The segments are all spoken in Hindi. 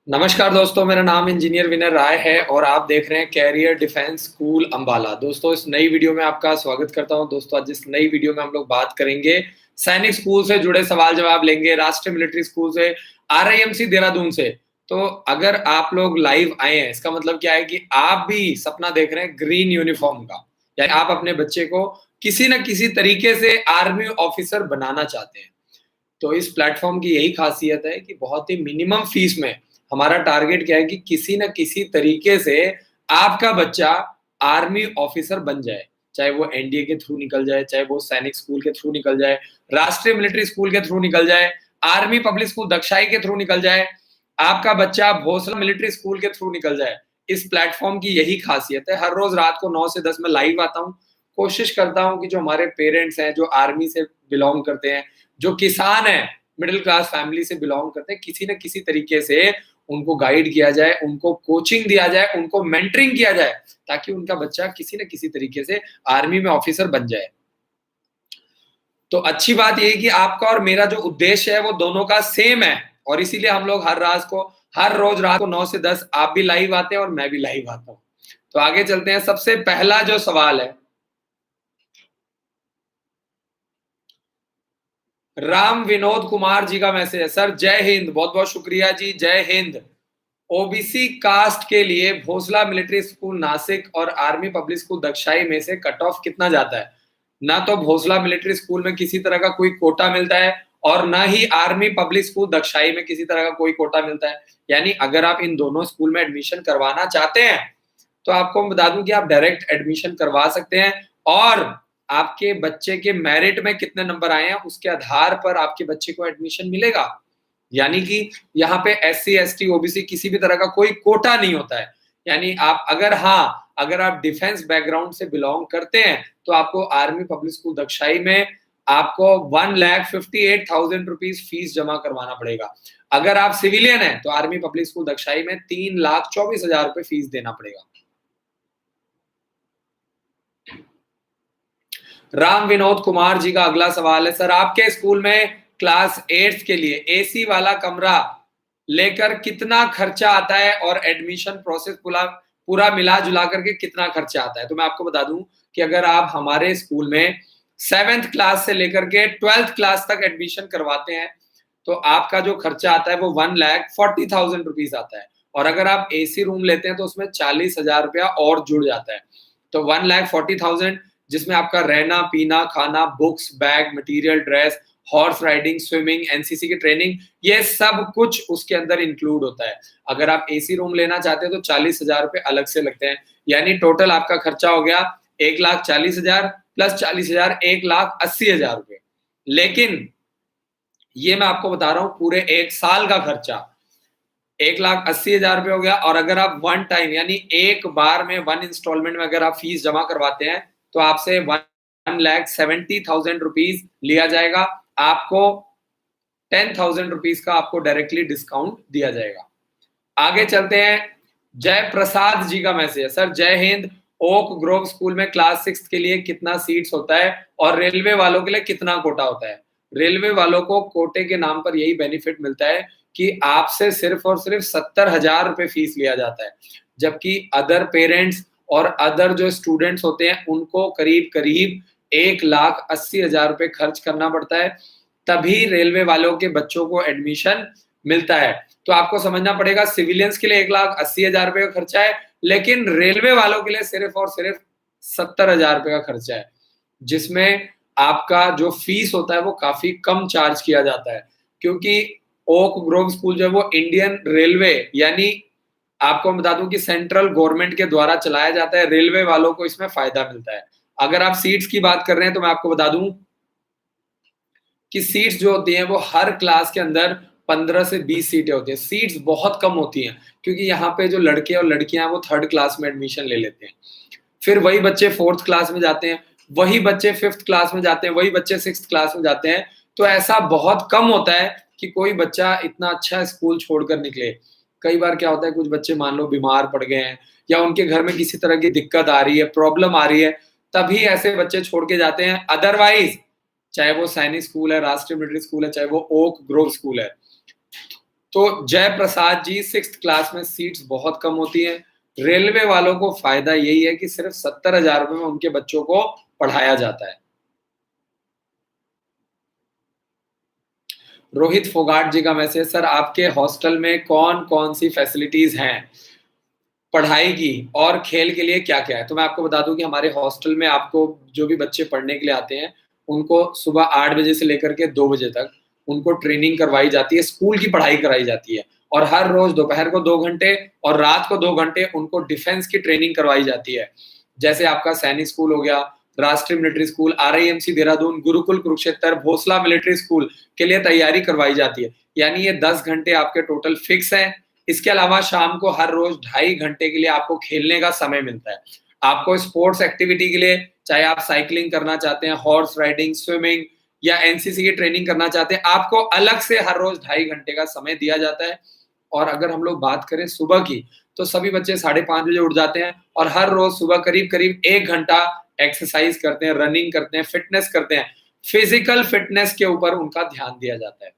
नमस्कार दोस्तों, मेरा नाम इंजीनियर विनय राय है और आप देख रहे हैं कैरियर डिफेंस स्कूल अंबाला। दोस्तों, इस नई वीडियो में आपका स्वागत करता हूं। दोस्तों, आज इस नई वीडियो में हम लोग बात करेंगे सैनिक स्कूल से जुड़े सवाल जवाब लेंगे, राष्ट्रीय मिलिट्री स्कूल से, आरआईएमसी देहरादून से। तो अगर आप लोग लाइव आए हैं, इसका मतलब क्या है कि आप भी सपना देख रहे हैं ग्रीन यूनिफॉर्म का, यानी आप अपने बच्चे को किसी न किसी तरीके से आर्मी ऑफिसर बनाना चाहते हैं। तो इस प्लेटफॉर्म की यही खासियत है कि बहुत ही मिनिमम फीस में हमारा टारगेट क्या है कि किसी न किसी तरीके से आपका बच्चा आर्मी ऑफिसर बन जाए। चाहे वो एनडीए के थ्रू निकल जाए, चाहे वो सैनिक स्कूल के थ्रू निकल जाए, राष्ट्रीय मिलिट्री स्कूल के थ्रू निकल जाए, आर्मी पब्लिक स्कूल दक्षाई के थ्रू निकल जाए, आपका बच्चा भोसला मिलिट्री स्कूल के थ्रू निकल जाए। इस प्लेटफॉर्म की यही खासियत है। हर रोज रात को 9 से 10 में लाइव आता हूँ। कोशिश करता हूँ कि जो हमारे पेरेंट्स हैं, जो आर्मी से बिलोंग करते हैं, जो किसान है, मिडिल क्लास फैमिली से बिलोंग करते हैं, किसी न किसी तरीके से उनको गाइड किया जाए, उनको कोचिंग दिया जाए, उनको मेंटरिंग किया जाए, ताकि उनका बच्चा किसी न किसी तरीके से आर्मी में ऑफिसर बन जाए। तो अच्छी बात ये है कि आपका और मेरा जो उद्देश्य है वो दोनों का सेम है, और इसीलिए हम लोग हर रोज रात को 9 से 10 आप भी लाइव आते हैं और मैं भी लाइव आता हूँ। तो आगे चलते हैं। सबसे पहला जो सवाल है, राम विनोद कुमार जी का मैसेज है। सर जय हिंद, बहुत बहुत शुक्रिया जी, जय हिंद। ओबीसी कास्ट के लिए भोसला मिलिट्री स्कूल नासिक और आर्मी पब्लिक स्कूल दक्षाई में से कट ऑफ कितना जाता है? ना तो भोसला मिलिट्री स्कूल में किसी तरह का कोई कोटा मिलता है और ना ही आर्मी पब्लिक स्कूल दक्षाई में किसी तरह का कोई कोटा मिलता है। यानी अगर आप इन दोनों स्कूल में एडमिशन करवाना चाहते हैं तो आपको मैं बता दूं कि आप डायरेक्ट एडमिशन करवा सकते हैं, और आपके बच्चे के मेरिट में कितने नंबर आए हैं उसके आधार पर आपके बच्चे को एडमिशन मिलेगा। यानी कि यहाँ पे एससी एसटी ओबीसी किसी भी तरह का कोई कोटा नहीं होता है। यानी आप अगर आप डिफेंस बैकग्राउंड से बिलोंग करते हैं तो आपको आर्मी पब्लिक स्कूल दक्षाई में आपको 1,58,000 रुपीज फीस जमा करवाना पड़ेगा। अगर आप सिविलियन हैं तो आर्मी पब्लिक स्कूल दक्षाई में 3,24,000 रुपए फीस देना पड़ेगा। राम विनोद कुमार जी का अगला सवाल है। सर आपके स्कूल में क्लास 8 के लिए एसी वाला कमरा लेकर कितना खर्चा आता है और एडमिशन प्रोसेस पूरा पूरा मिला जुला करके कितना खर्चा आता है? तो मैं आपको बता दूं कि अगर आप हमारे स्कूल में 7th क्लास से लेकर के 12th क्लास तक एडमिशन करवाते हैं तो आपका जो खर्चा आता है वो 1,40,000 रुपीज आता है, और अगर आप एसी रूम लेते हैं तो उसमें 40,000 रुपया और जुड़ जाता है। तो 1,40,000 जिसमें आपका रहना पीना खाना books bag material dress horse riding swimming NCC की ट्रेनिंग, ये सब कुछ उसके अंदर इंक्लूड होता है। अगर आप एसी रूम लेना चाहते हैं तो 40,000 रुपए अलग से लगते हैं। यानी टोटल आपका खर्चा हो गया 1,40,000 प्लस 40,000 1,80,000 रुपए। लेकिन ये मैं आपको बता रहा हूं पूरे एक साल का खर्चा 1,80,000 रुपए हो गया। और अगर आप वन टाइम यानी एक बार में वन इंस्टॉलमेंट में अगर आप फीस जमा करवाते हैं तो आपसे 1,70,000 रुपीज लिया जाएगा। आपको 10,000 रुपीज का आपको डायरेक्टली डिस्काउंट दिया जाएगा। आगे चलते हैं। जय प्रसाद जी का मैसेज है। सर जय हिंद, ओक ग्रोव स्कूल में क्लास 6 के लिए कितना सीट्स होता है और रेलवे वालों के लिए कितना कोटा होता है? रेलवे वालों को कोटे के नाम पर यही बेनिफिट मिलता है कि आपसे सिर्फ और सिर्फ 70,000 रुपए फीस लिया जाता है, जबकि अदर पेरेंट्स और अदर जो स्टूडेंट्स होते हैं उनको करीब करीब 1,80,000 रुपए खर्च करना पड़ता है, तभी रेलवे वालों के बच्चों को एडमिशन मिलता है। तो आपको समझना पड़ेगा सिविलियंस के लिए 1,80,000 रुपए का खर्चा है, लेकिन रेलवे वालों के लिए सिर्फ और सिर्फ 70,000 रुपए का खर्चा है, जिसमें आपका जो फीस होता है वो काफी कम चार्ज किया जाता है। क्योंकि ओक ग्रोव स्कूल जो है वो इंडियन रेलवे यानी आपको मैं बता दूं कि सेंट्रल गवर्नमेंट के द्वारा चलाया जाता है। रेलवे वालों को इसमें फायदा मिलता है। अगर आप सीट्स की बात कर रहे हैं तो मैं आपको बता दूं कि सीट्स जो होती हैं वो हर क्लास के अंदर 15 से 20 सीटें होती हैं। सीट्स बहुत कम होती हैं क्योंकि यहाँ पे जो लड़के और लड़कियां हैं वो 3rd क्लास में एडमिशन ले लेते हैं। फिर वही बच्चे 4th क्लास में जाते हैं, वही बच्चे 5th क्लास में जाते हैं, वही बच्चे 6th क्लास में जाते हैं। तो ऐसा बहुत कम होता है कि कोई बच्चा इतना अच्छा स्कूल छोड़कर निकले। कई बार क्या होता है, कुछ बच्चे मान लो बीमार पड़ गए हैं या उनके घर में किसी तरह की दिक्कत आ रही है, प्रॉब्लम आ रही है, तभी ऐसे बच्चे छोड़ के जाते हैं। अदरवाइज चाहे वो सैनिक स्कूल है, राष्ट्रीय मिलिट्री स्कूल है, चाहे वो ओक ग्रोव स्कूल है, तो जय प्रसाद जी, 6th क्लास में सीट्स बहुत कम होती हैं। रेलवे वालों को फायदा यही है कि सिर्फ 70,000 रुपए में उनके बच्चों को पढ़ाया जाता है। रोहित फोगाट जी का मैसेज, सर आपके हॉस्टल में कौन कौन सी फैसिलिटीज हैं पढ़ाई की और खेल के लिए क्या क्या है? तो मैं आपको बता दूं कि हमारे हॉस्टल में आपको जो भी बच्चे पढ़ने के लिए आते हैं उनको सुबह 8 बजे से लेकर के 2 बजे तक उनको ट्रेनिंग करवाई जाती है, स्कूल की पढ़ाई कराई जाती है और हर रोज दोपहर को 2 घंटे और रात को 2 घंटे उनको डिफेंस की ट्रेनिंग करवाई जाती है। जैसे आपका सैनिक स्कूल हो गया, राष्ट्रीय military school, RIMC Dehradun, Gurukul Kurukshetra, Bhonsala military school के लिए तैयारी करवाई जाती है। यानी ये 10 घंटे आपके टोटल फिक्स है। इसके अलावा शाम को हर रोज 2.5 घंटे के लिए आपको खेलने का समय मिलता है। आपको स्पोर्ट्स एक्टिविटी के लिए, चाहे आप साइकिलिंग करना चाहते हैं, हॉर्स राइडिंग, स्विमिंग या एनसीसी की ट्रेनिंग करना चाहते हैं, आपको अलग से हर रोज 2.5 घंटे का समय दिया जाता है। और अगर हम लोग बात करें सुबह की, तो सभी बच्चे 5:30 बजे उठ जाते हैं और हर रोज सुबह करीब करीब 1 घंटा एक्सरसाइज करते हैं, रनिंग करते हैं, फिटनेस करते हैं। फिजिकल फिटनेस के ऊपर उनका ध्यान दिया जाता है।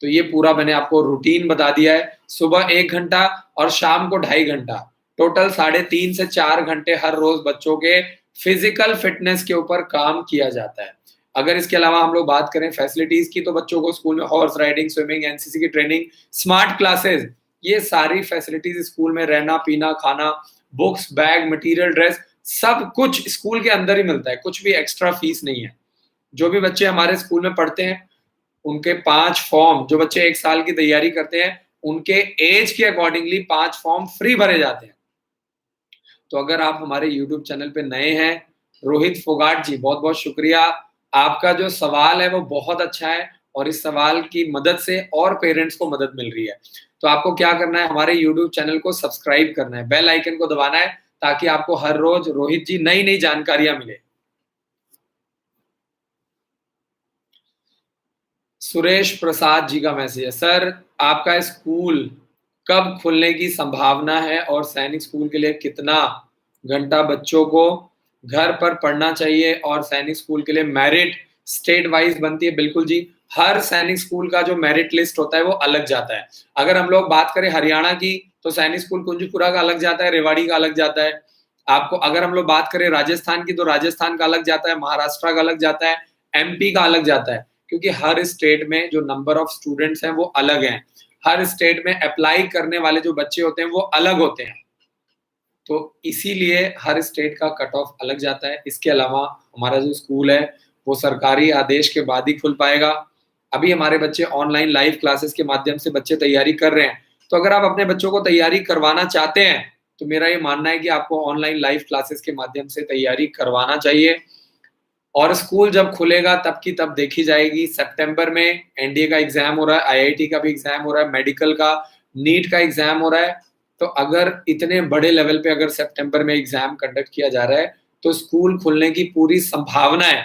तो ये पूरा मैंने आपको रूटीन बता दिया है। सुबह 1 घंटा और शाम को 2.5 घंटा, टोटल 3.5 से 4 घंटे हर रोज बच्चों के फिजिकल फिटनेस के ऊपर काम किया जाता है। अगर इसके अलावा हम लोग बात करें फैसिलिटीज की, तो बच्चों को स्कूल में हॉर्स राइडिंग, स्विमिंग, एनसीसी की ट्रेनिंग, स्मार्ट क्लासेस, ये सारी फैसिलिटीज स्कूल में, रहना, पीना, खाना, बुक्स, बैग, मटेरियल, ड्रेस, सब कुछ स्कूल के अंदर ही मिलता है। कुछ भी एक्स्ट्रा फीस नहीं है। जो भी बच्चे हमारे स्कूल में पढ़ते हैं उनके 5 फॉर्म, जो बच्चे 1 साल की तैयारी करते हैं उनके एज के अकॉर्डिंगली 5 फॉर्म फ्री भरे जाते हैं। तो अगर आप हमारे यूट्यूब चैनल पे नए हैं, रोहित फोगाट जी, बहुत बहुत शुक्रिया। आपका जो सवाल है वो बहुत अच्छा है और इस सवाल की मदद से और पेरेंट्स को मदद मिल रही है। तो आपको क्या करना है, हमारे यूट्यूब चैनल को सब्सक्राइब करना है, बेल आइकन को दबाना है, ताकि आपको हर रोज रोहित जी नई नई जानकारियां मिले। सुरेश प्रसाद जी का मैसेज है, सर आपका स्कूल कब खुलने की संभावना है और सैनिक स्कूल के लिए कितना घंटा बच्चों को घर पर पढ़ना चाहिए और सैनिक स्कूल के लिए मेरिट स्टेट वाइज बनती है? बिल्कुल जी, हर सैनिक स्कूल का जो मेरिट लिस्ट होता है वो अलग जाता है। अगर हम लोग बात करें हरियाणा की, तो सैनिक स्कूल कुंजपुरा का अलग जाता है, रेवाड़ी का अलग जाता है। आपको अगर हम लोग बात करें राजस्थान की, तो राजस्थान का अलग जाता है, महाराष्ट्र का अलग जाता है, MP का अलग जाता है, क्योंकि हर स्टेट में जो नंबर ऑफ स्टूडेंट्स हैं वो अलग हैं। हर स्टेट में अप्लाई करने वाले जो बच्चे होते हैं वो अलग होते हैं, तो इसीलिए हर स्टेट का कट ऑफ अलग जाता है। इसके अलावा हमारा जो स्कूल है वो सरकारी आदेश के बाद ही खुल पाएगा। अभी हमारे बच्चे ऑनलाइन लाइव क्लासेस के माध्यम से बच्चे तैयारी कर रहे हैं। तो अगर आप अपने बच्चों को तैयारी करवाना चाहते हैं, तो मेरा ये मानना है कि आपको ऑनलाइन लाइव क्लासेस के माध्यम से तैयारी करवाना चाहिए। और स्कूल जब खुलेगा तब की तब देखी जाएगी। सितंबर में NDA का एग्जाम हो रहा है, IIT का भी एग्जाम हो रहा है, मेडिकल का, नीट का एग्जाम हो रहा है। तो अगर इतने बड़े लेवल पे अगर सितंबर में एग्जाम कंडक्ट किया जा रहा है, तो स्कूल खुलने की पूरी संभावना है।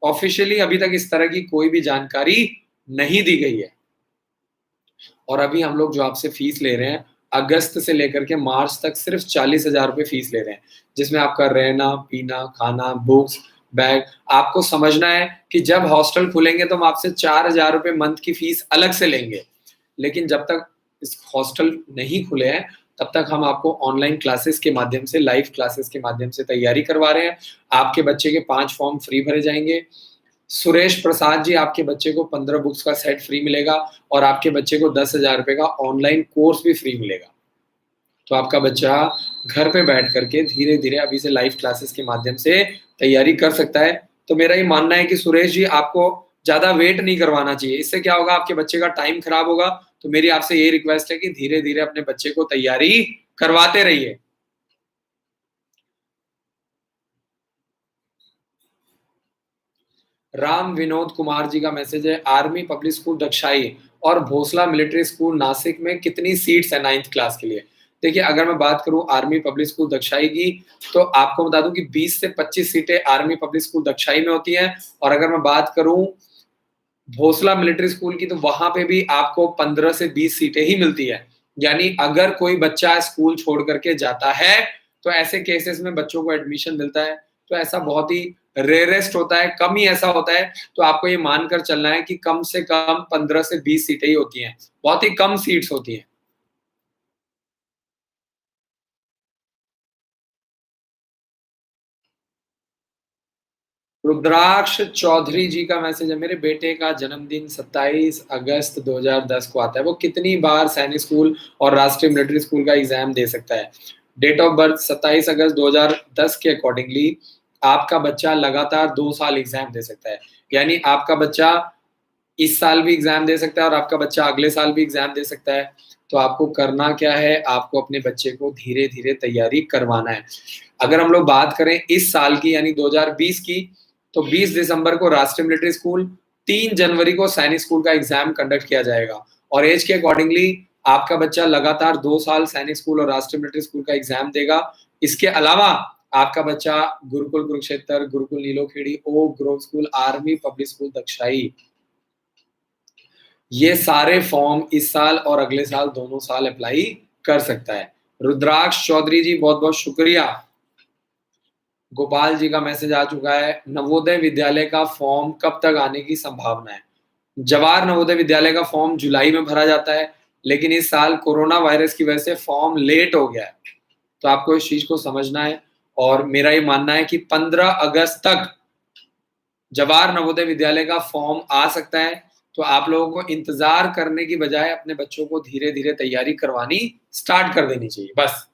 ऑफिशियली अभी तक इस तरह की कोई भी जानकारी नहीं दी गई है। और अभी हम लोग जो आपसे फीस ले रहे हैं, अगस्त से लेकर के मार्च तक सिर्फ 40,000 रुपये फीस ले रहे हैं, जिसमें आपका रहना, पीना, खाना, बुक्स, बैग। आपको समझना है कि जब हॉस्टल खुलेंगे तो हम आपसे 4,000 रुपये मंथ की फीस अलग से लेंगे, लेकिन जब तक इस हॉस्टल नहीं खुले हैं तब तक हम आपको ऑनलाइन क्लासेस के माध्यम से, लाइव क्लासेस के माध्यम से तैयारी करवा रहे हैं। आपके बच्चे के 5 फॉर्म फ्री भरे जाएंगे। सुरेश प्रसाद जी, आपके बच्चे को 15 बुक्स का सेट फ्री मिलेगा और आपके बच्चे को 10,000 रुपये का ऑनलाइन कोर्स भी फ्री मिलेगा। तो आपका बच्चा घर पे बैठ करके धीरे धीरे अभी से लाइव क्लासेस के माध्यम से तैयारी कर सकता है। तो मेरा ये मानना है कि सुरेश जी, आपको ज्यादा वेट नहीं करवाना चाहिए। इससे क्या होगा, आपके बच्चे का टाइम खराब होगा। तो मेरी आपसे ये रिक्वेस्ट है कि धीरे धीरे अपने बच्चे को तैयारी करवाते रहिए। राम विनोद कुमार जी का मैसेज है, आर्मी पब्लिक स्कूल दक्षाई और भोसला मिलिट्री स्कूल नासिक में कितनी सीट्स है 9th क्लास के लिए? देखिए, अगर मैं बात करूं आर्मी पब्लिक स्कूल दक्षाई की, तो आपको बता दूं कि 20 से 25 सीटें आर्मी पब्लिक स्कूल दक्षाई में होती हैं। और अगर मैं बात करूं भोसला मिलिट्री स्कूल की, तो वहां पे भी आपको 15 से 20 सीटें ही मिलती है। यानी अगर कोई बच्चा स्कूल छोड़ करके जाता है, तो ऐसे केसेस में बच्चों को एडमिशन मिलता है। तो ऐसा बहुत ही रेयरेस्ट होता है, कम ही ऐसा होता है। तो आपको ये मानकर चलना है कि कम से कम 15 से 20 सीटें ही होती हैं, बहुत ही कम सीट्स होती हैं। रुद्राक्ष चौधरी जी का मैसेज है, मेरे बेटे का जन्मदिन 27 अगस्त 2010 को आता है, वो कितनी बार सैनिक स्कूल और राष्ट्रीय मिलिट्री स्कूल का एग्जाम दे सकता है? डेट ऑफ बर्थ 27 अगस्त 2010 के अकॉर्डिंगली आपका बच्चा लगातार 2 साल एग्जाम दे सकता है। यानी आपका बच्चा इस साल भी एग्जाम दे सकता है और आपका बच्चा अगले साल भी एग्जाम दे सकता है। तो आपको करना क्या है, आपको अपने बच्चे को धीरे धीरे तैयारी करवाना है। अगर हम लोग बात करें इस साल की यानी 2020 की, तो 20 दिसंबर को राष्ट्रीय मिलिट्री स्कूल, 3 जनवरी को सैनिक स्कूल का एग्जाम कंडक्ट किया जाएगा और एज के अकॉर्डिंगली आपका बच्चा लगातार 2 साल सैनिक स्कूल और राष्ट्रीय मिलिट्री स्कूल का एग्जाम देगा। इसके अलावा आपका बच्चा Gurukul Kurukshetra, Gurukul Nilokheri, Oak Grove School, Army Public School Dagshai, ये सारे फॉर्म इस साल और अगले साल दोनों साल अप्लाई कर सकता है। रुद्राक्ष चौधरी जी बहुत बहुत शुक्रिया। गोपाल जी का मैसेज आ चुका है, नवोदय विद्यालय का फॉर्म कब तक आने की संभावना है? जवाहर नवोदय विद्यालय का फॉर्म जुलाई में भरा जाता है, लेकिन इस साल कोरोना वायरस की वजह से फॉर्म लेट हो गया है। तो आपको इस चीज को समझना है और मेरा ये मानना है कि 15 अगस्त तक जवाहर नवोदय विद्यालय का फॉर्म आ सकता है। तो आप लोगों को इंतजार करने की बजाय अपने बच्चों को धीरे धीरे तैयारी करवानी स्टार्ट कर देनी चाहिए बस।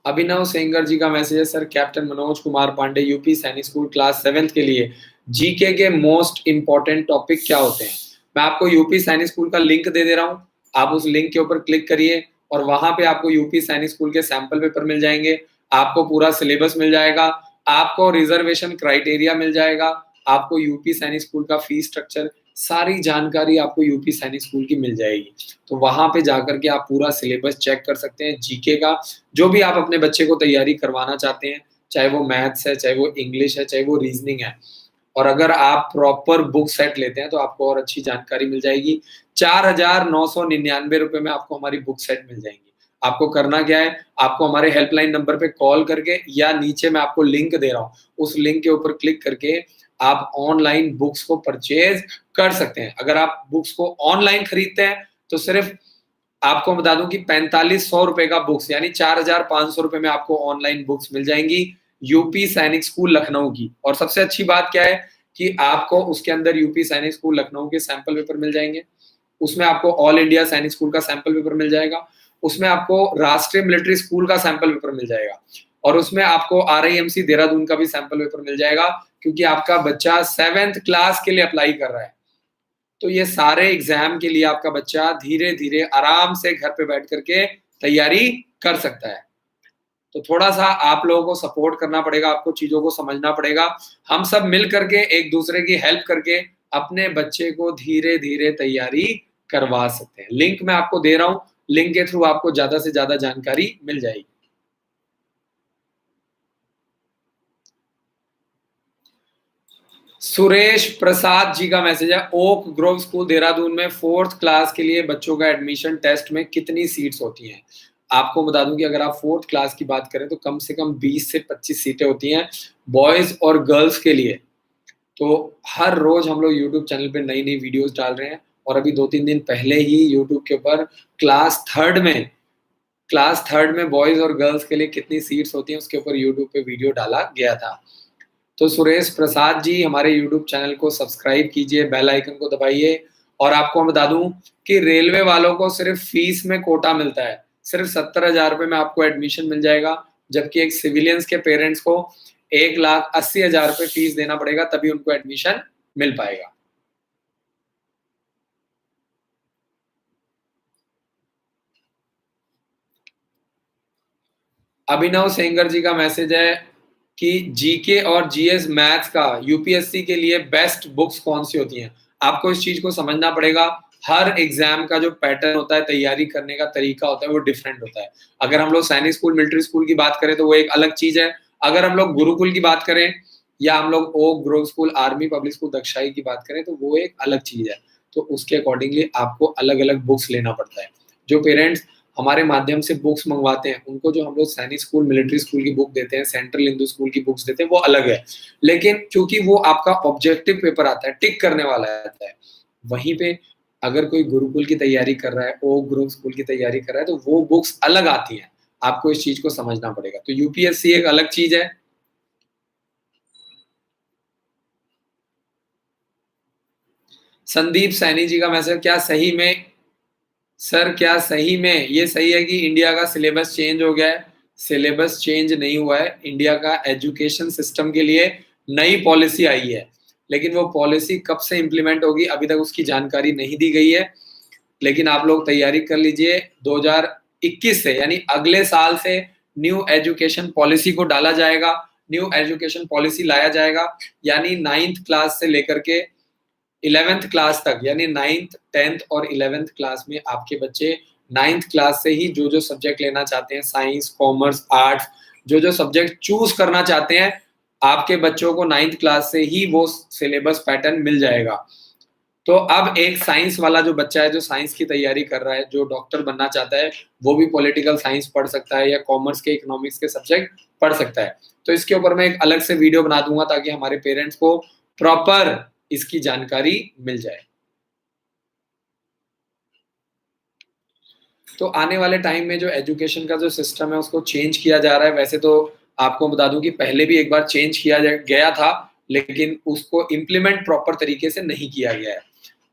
अभिनव सेंगर जी का मैसेज है, sir captain Manoj Kumar Pandey UP Sainik school class 7th के लिए जीके के मोस्ट इंपॉर्टेंट टॉपिक क्या होते हैं? मैं आपको यूपी सैनिक स्कूल का लिंक दे रहा हूं, आप उस लिंक के ऊपर क्लिक करिए और वहां पे आपको यूपी सैनिक स्कूल के सैंपल पेपर मिल जाएंगे, आपको पूरा सिलेबस मिल जाएगा, आपको रिजर्वेशन क्राइटेरिया मिल जाएगा, आपको यूपी सैनिक स्कूल का फीस स्ट्रक्चर, सारी जानकारी आपको यूपी सैनिक स्कूल की मिल जाएगी। तो वहां पे जाकर के आप पूरा सिलेबस चेक कर सकते हैं जीके का, जो भी आप अपने बच्चे को तैयारी करवाना चाहते हैं, चाहे वो मैथ्स है, चाहे वो इंग्लिश है, चाहे वो रीजनिंग है। और अगर आप प्रॉपर बुक सेट लेते हैं तो आपको और अच्छी जानकारी मिल जाएगी। 4,999 रुपए में आपको हमारी बुक सेट मिल जाएंगी। आपको करना क्या है, आपको हमारे हेल्पलाइन नंबर पे कॉल करके या नीचे मैं आपको लिंक दे रहा हूँ, उस लिंक के ऊपर क्लिक करके आप ऑनलाइन बुक्स को परचेज कर सकते हैं। अगर आप बुक्स को ऑनलाइन खरीदते हैं तो सिर्फ आपको बता दूं कि 4500 रुपए का बुक्स यानी 4,500 रुपए में आपको ऑनलाइन बुक्स मिल जाएंगी यूपी सैनिक स्कूल लखनऊ की। और सबसे अच्छी बात क्या है कि आपको उसके अंदर यूपी सैनिक स्कूल लखनऊ के सैंपल पेपर मिल जाएंगे, उसमें आपको ऑल इंडिया सैनिक स्कूल का सैंपल पेपर मिल जाएगा, उसमें आपको राष्ट्रीय मिलिट्री स्कूल का सैंपल पेपर मिल जाएगा और उसमें आपको RIMC देहरादून का भी सैंपल पेपर मिल जाएगा, क्योंकि आपका बच्चा 7th क्लास के लिए अप्लाई कर रहा है। तो ये सारे एग्जाम के लिए आपका बच्चा धीरे धीरे आराम से घर पे बैठ करके तैयारी कर सकता है। तो थोड़ा सा आप लोगों को सपोर्ट करना पड़ेगा, आपको चीजों को समझना पड़ेगा। हम सब मिल करके एक दूसरे की हेल्प करके अपने बच्चे को धीरे धीरे तैयारी करवा सकते हैं। लिंक मैं आपको दे रहा हूं, लिंक के थ्रू आपको ज्यादा से ज्यादा जानकारी मिल जाएगी। सुरेश प्रसाद जी का मैसेज है, ओक ग्रोव स्कूल देहरादून में 4th क्लास के लिए बच्चों का एडमिशन टेस्ट में कितनी सीट्स होती हैं? आपको बता दूं कि अगर आप 4th क्लास की बात करें तो कम से कम 20 से 25 सीटें होती हैं बॉयज और गर्ल्स के लिए। तो हर रोज हम लोग यूट्यूब चैनल पे नई नई वीडियोस डाल रहे हैं और अभी 2-3 दिन पहले ही यूट्यूब के ऊपर क्लास थर्ड में बॉयज और गर्ल्स के लिए कितनी सीट्स होती हैं उसके ऊपर यूट्यूब पे वीडियो डाला गया था। तो सुरेश प्रसाद जी हमारे यूट्यूब चैनल को सब्सक्राइब कीजिए, बेल आइकन को दबाइए। और आपको मैं बता दूं कि रेलवे वालों को सिर्फ फीस में कोटा मिलता है, सिर्फ 70,000 रुपए में आपको एडमिशन मिल जाएगा, जबकि एक सिविलियंस के पेरेंट्स को 1,80,000 रुपए फीस देना पड़ेगा, तभी उनको एडमिशन मिल पाएगा। अभिनव सेंगर जी का मैसेज है कि जीके और जीएस मैथ्स का यूपीएससी के लिए बेस्ट बुक्स कौन सी होती हैं? आपको इस चीज को समझना पड़ेगा। हर एग्जाम का जो पैटर्न होता है, तैयारी करने का तरीका होता है, वो डिफरेंट होता है। अगर हम लोग सैनिक स्कूल मिलिट्री स्कूल की बात करें तो वो एक अलग चीज है। अगर हम लोग गुरुकुल की बात करें या हम लोग Oak Grove School, Army Public School Dagshai की बात करें तो वो एक अलग चीज है। तो उसके अकॉर्डिंगली आपको अलग अलग बुक्स लेना पड़ता है। जो पेरेंट्स हमारे माध्यम से बुक्स मंगवाते हैं, उनको जो हम लोग सैनिक स्कूल, मिलिट्री स्कूल की बुक देते हैं, सेंट्रल हिंदू स्कूल की बुक्स देते हैं, वो अलग है। लेकिन क्योंकि वो आपका ऑब्जेक्टिव पेपर आता है, टिक करने वाला आता है, वहीं पे अगर कोई गुरुकुल की तैयारी कर रहा है, ओ गुरु स्कूल की तैयारी कर रहा है, तो वो बुक्स अलग आती हैं। आपको इस चीज को समझना पड़ेगा। तो यूपीएससी एक अलग चीज है। संदीप सैनी जी का मैसेज, क्या सही में सर, क्या सही में ये सही है कि इंडिया का सिलेबस चेंज हो गया है? सिलेबस चेंज नहीं हुआ है। इंडिया का एजुकेशन सिस्टम के लिए नई पॉलिसी आई है, लेकिन वो पॉलिसी कब से इंप्लीमेंट होगी अभी तक उसकी जानकारी नहीं दी गई है। लेकिन आप लोग तैयारी कर लीजिए, 2021 से यानी अगले साल से न्यू एजुकेशन पॉलिसी को डाला जाएगा, न्यू एजुकेशन पॉलिसी लाया जाएगा। यानी 9th क्लास से लेकर के 11th क्लास तक, यानी 9th 10th और 11th क्लास में आपके बच्चे 9th क्लास से ही जो जो सब्जेक्ट लेना चाहते हैं, साइंस, कॉमर्स, आर्ट्स, जो जो सब्जेक्ट चूज करना चाहते हैं, आपके बच्चों को 9th क्लास से ही वो सिलेबस पैटर्न मिल जाएगा। तो अब एक साइंस वाला जो बच्चा है, जो साइंस की तैयारी कर रहा है, जो डॉक्टर बनना चाहता है, वो भी पॉलिटिकल साइंस पढ़ सकता है या कॉमर्स के, इकोनॉमिक्स के सब्जेक्ट पढ़ सकता है। तो इसके ऊपर मैं एक अलग से वीडियो बना दूंगा ताकि हमारे पेरेंट्स को प्रॉपर इसकी जानकारी मिल जाए। तो आने वाले टाइम में जो एजुकेशन का जो सिस्टम है उसको चेंज किया जा रहा है। वैसे तो आपको बता दूं कि पहले भी एक बार चेंज किया गया था, लेकिन उसको इम्प्लीमेंट प्रॉपर तरीके से नहीं किया गया है।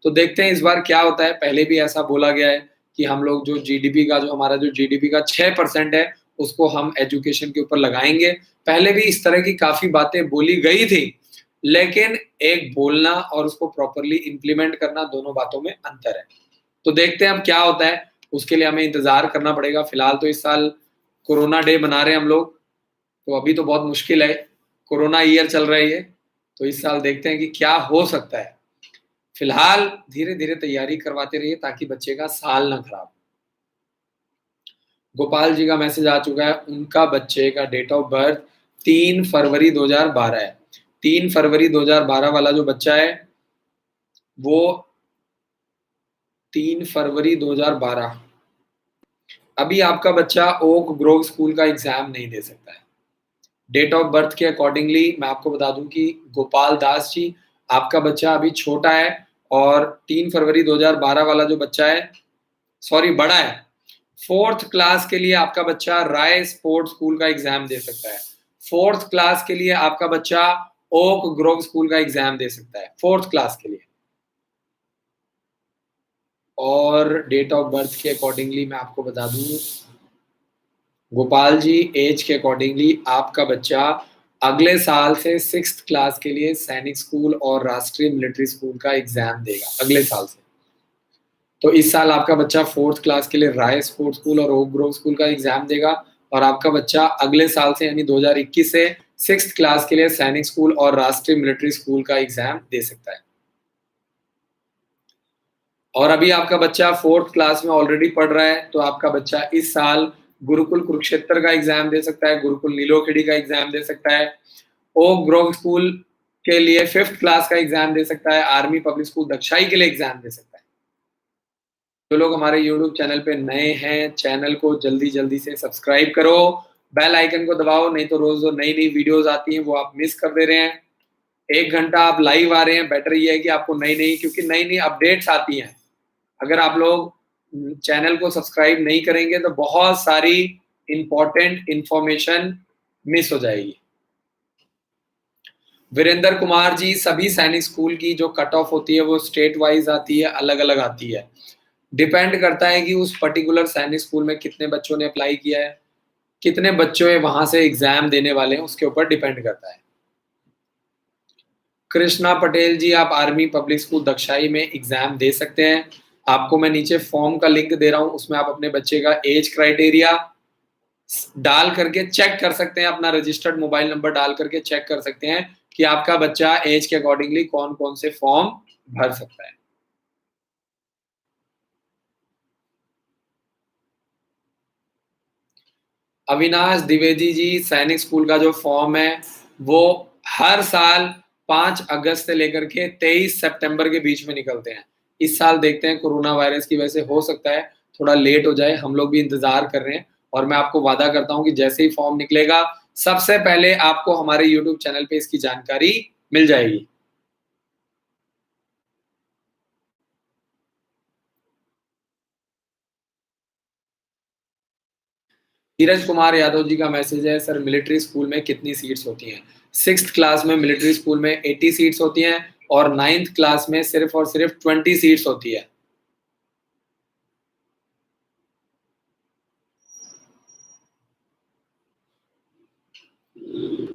तो देखते हैं इस बार क्या होता है। पहले भी ऐसा बोला गया है कि हम लोग जो जीडीपी का, जो हमारा जो जीडीपी का 6% है, उसको हम एजुकेशन के ऊपर लगाएंगे। पहले भी इस तरह की काफी बातें बोली गई थी, लेकिन एक बोलना और उसको प्रॉपरली इम्प्लीमेंट करना, दोनों बातों में अंतर है। तो देखते हैं अब क्या होता है, उसके लिए हमें इंतजार करना पड़ेगा। फिलहाल तो इस साल कोरोना डे मना रहे हैं हम लोग, तो अभी तो बहुत मुश्किल है, कोरोना ईयर चल रहा है ये। तो इस साल देखते हैं कि क्या हो सकता है। फिलहाल धीरे धीरे तैयारी करवाते रहिए ताकि बच्चे का साल ना खराब। गोपाल जी का मैसेज आ चुका है, उनका बच्चे का डेट ऑफ बर्थ 3 फरवरी 2012 है। 3 फरवरी 2012 वाला जो बच्चा है, वो 3 फरवरी 2012, अभी आपका बच्चा ओक ग्रोव स्कूल का एग्जाम नहीं दे सकता है। डेट ऑफ बर्थ के अकॉर्डिंगली मैं आपको बता दूं कि गोपाल दास जी, आपका बच्चा अभी छोटा है, और 3 फरवरी 2012 वाला जो बच्चा है, सॉरी बड़ा है, 4th क्लास के लिए आपका बच्चा राय स्पोर्ट्स स्कूल का एग्जाम दे सकता है। 4th क्लास के लिए आपका बच्चा ओक ग्रोव स्कूल का एग्जाम दे सकता है, 4th क्लास के लिए। और डेट ऑफ बर्थ के अकॉर्डिंगली मैं आपको बता दूं, गोपाल जी, एज के अकॉर्डिंगली आपका बच्चा अगले साल से 6th क्लास के लिए सैनिक स्कूल और राष्ट्रीय मिलिट्री स्कूल का एग्जाम देगा, अगले साल से। तो इस साल आपका बच्चा 4th क्लास के लिए राय स्पोर्ट्स स्कूल और ओक ग्रोव स्कूल का एग्जाम देगा, और आपका बच्चा अगले साल से यानी 2021 से 6th क्लास के लिए सैनिक स्कूल और राष्ट्रीय मिलिट्री स्कूल का एग्जाम दे सकता है। और अभी आपका बच्चा 4th क्लास में ऑलरेडी पढ़ रहा है, तो आपका बच्चा इस साल गुरुकुल कुरुक्षेत्र का एग्जाम दे सकता है, गुरुकुल नीलोखेड़ी का एग्जाम दे सकता है, ओक ग्रोव स्कूल के लिए 5th क्लास का एग्जाम दे सकता है, आर्मी पब्लिक स्कूल दक्षाई के लिए एग्जाम दे सकता है। जो लोग हमारे यूट्यूब चैनल पे नए हैं, चैनल को जल्दी जल्दी से सब्सक्राइब करो, बेल आइकन को दबाओ, नहीं तो रोज जो नई नई वीडियोस आती हैं वो आप मिस कर दे रहे हैं। 1 घंटा आप लाइव आ रहे हैं, बेटर ये है कि आपको नई नई, क्योंकि नई नई अपडेट्स आती हैं। अगर आप लोग चैनल को सब्सक्राइब नहीं करेंगे तो बहुत सारी इंपॉर्टेंट इंफॉर्मेशन मिस हो जाएगी। वीरेंद्र कुमार जी, सभी सैनिक स्कूल की जो कट ऑफ होती है वो स्टेट वाइज आती है, अलग अलग आती है। डिपेंड करता है कि उस पर्टिकुलर सैनिक स्कूल में कितने बच्चों ने अप्लाई किया है, कितने बच्चों वहां से एग्जाम देने वाले हैं, उसके ऊपर डिपेंड करता है। कृष्णा पटेल जी, आप आर्मी पब्लिक स्कूल दक्षाई में एग्जाम दे सकते हैं। आपको मैं नीचे फॉर्म का लिंक दे रहा हूं, उसमें आप अपने बच्चे का एज क्राइटेरिया डाल करके चेक कर सकते हैं, अपना रजिस्टर्ड मोबाइल नंबर डाल करके चेक कर सकते हैं कि आपका बच्चा एज के अकॉर्डिंगली कौन कौन से फॉर्म भर सकता है। अविनाश द्विवेदी जी, सैनिक स्कूल का जो फॉर्म है वो हर साल 5 अगस्त से लेकर के 23 सितंबर के बीच में निकलते हैं। इस साल देखते हैं कोरोना वायरस की वजह से हो सकता है थोड़ा लेट हो जाए, हम लोग भी इंतजार कर रहे हैं। और मैं आपको वादा करता हूँ कि जैसे ही फॉर्म निकलेगा, सबसे पहले आपको हमारे यूट्यूब चैनल पे इसकी जानकारी मिल जाएगी। धीरज कुमार यादव जी का मैसेज है, सर मिलिट्री स्कूल में कितनी सीट्स होती हैं? 6th क्लास में मिलिट्री स्कूल में 80 सीट्स होती हैं और 9th क्लास में सिर्फ और सिर्फ 20 सीट्स होती है।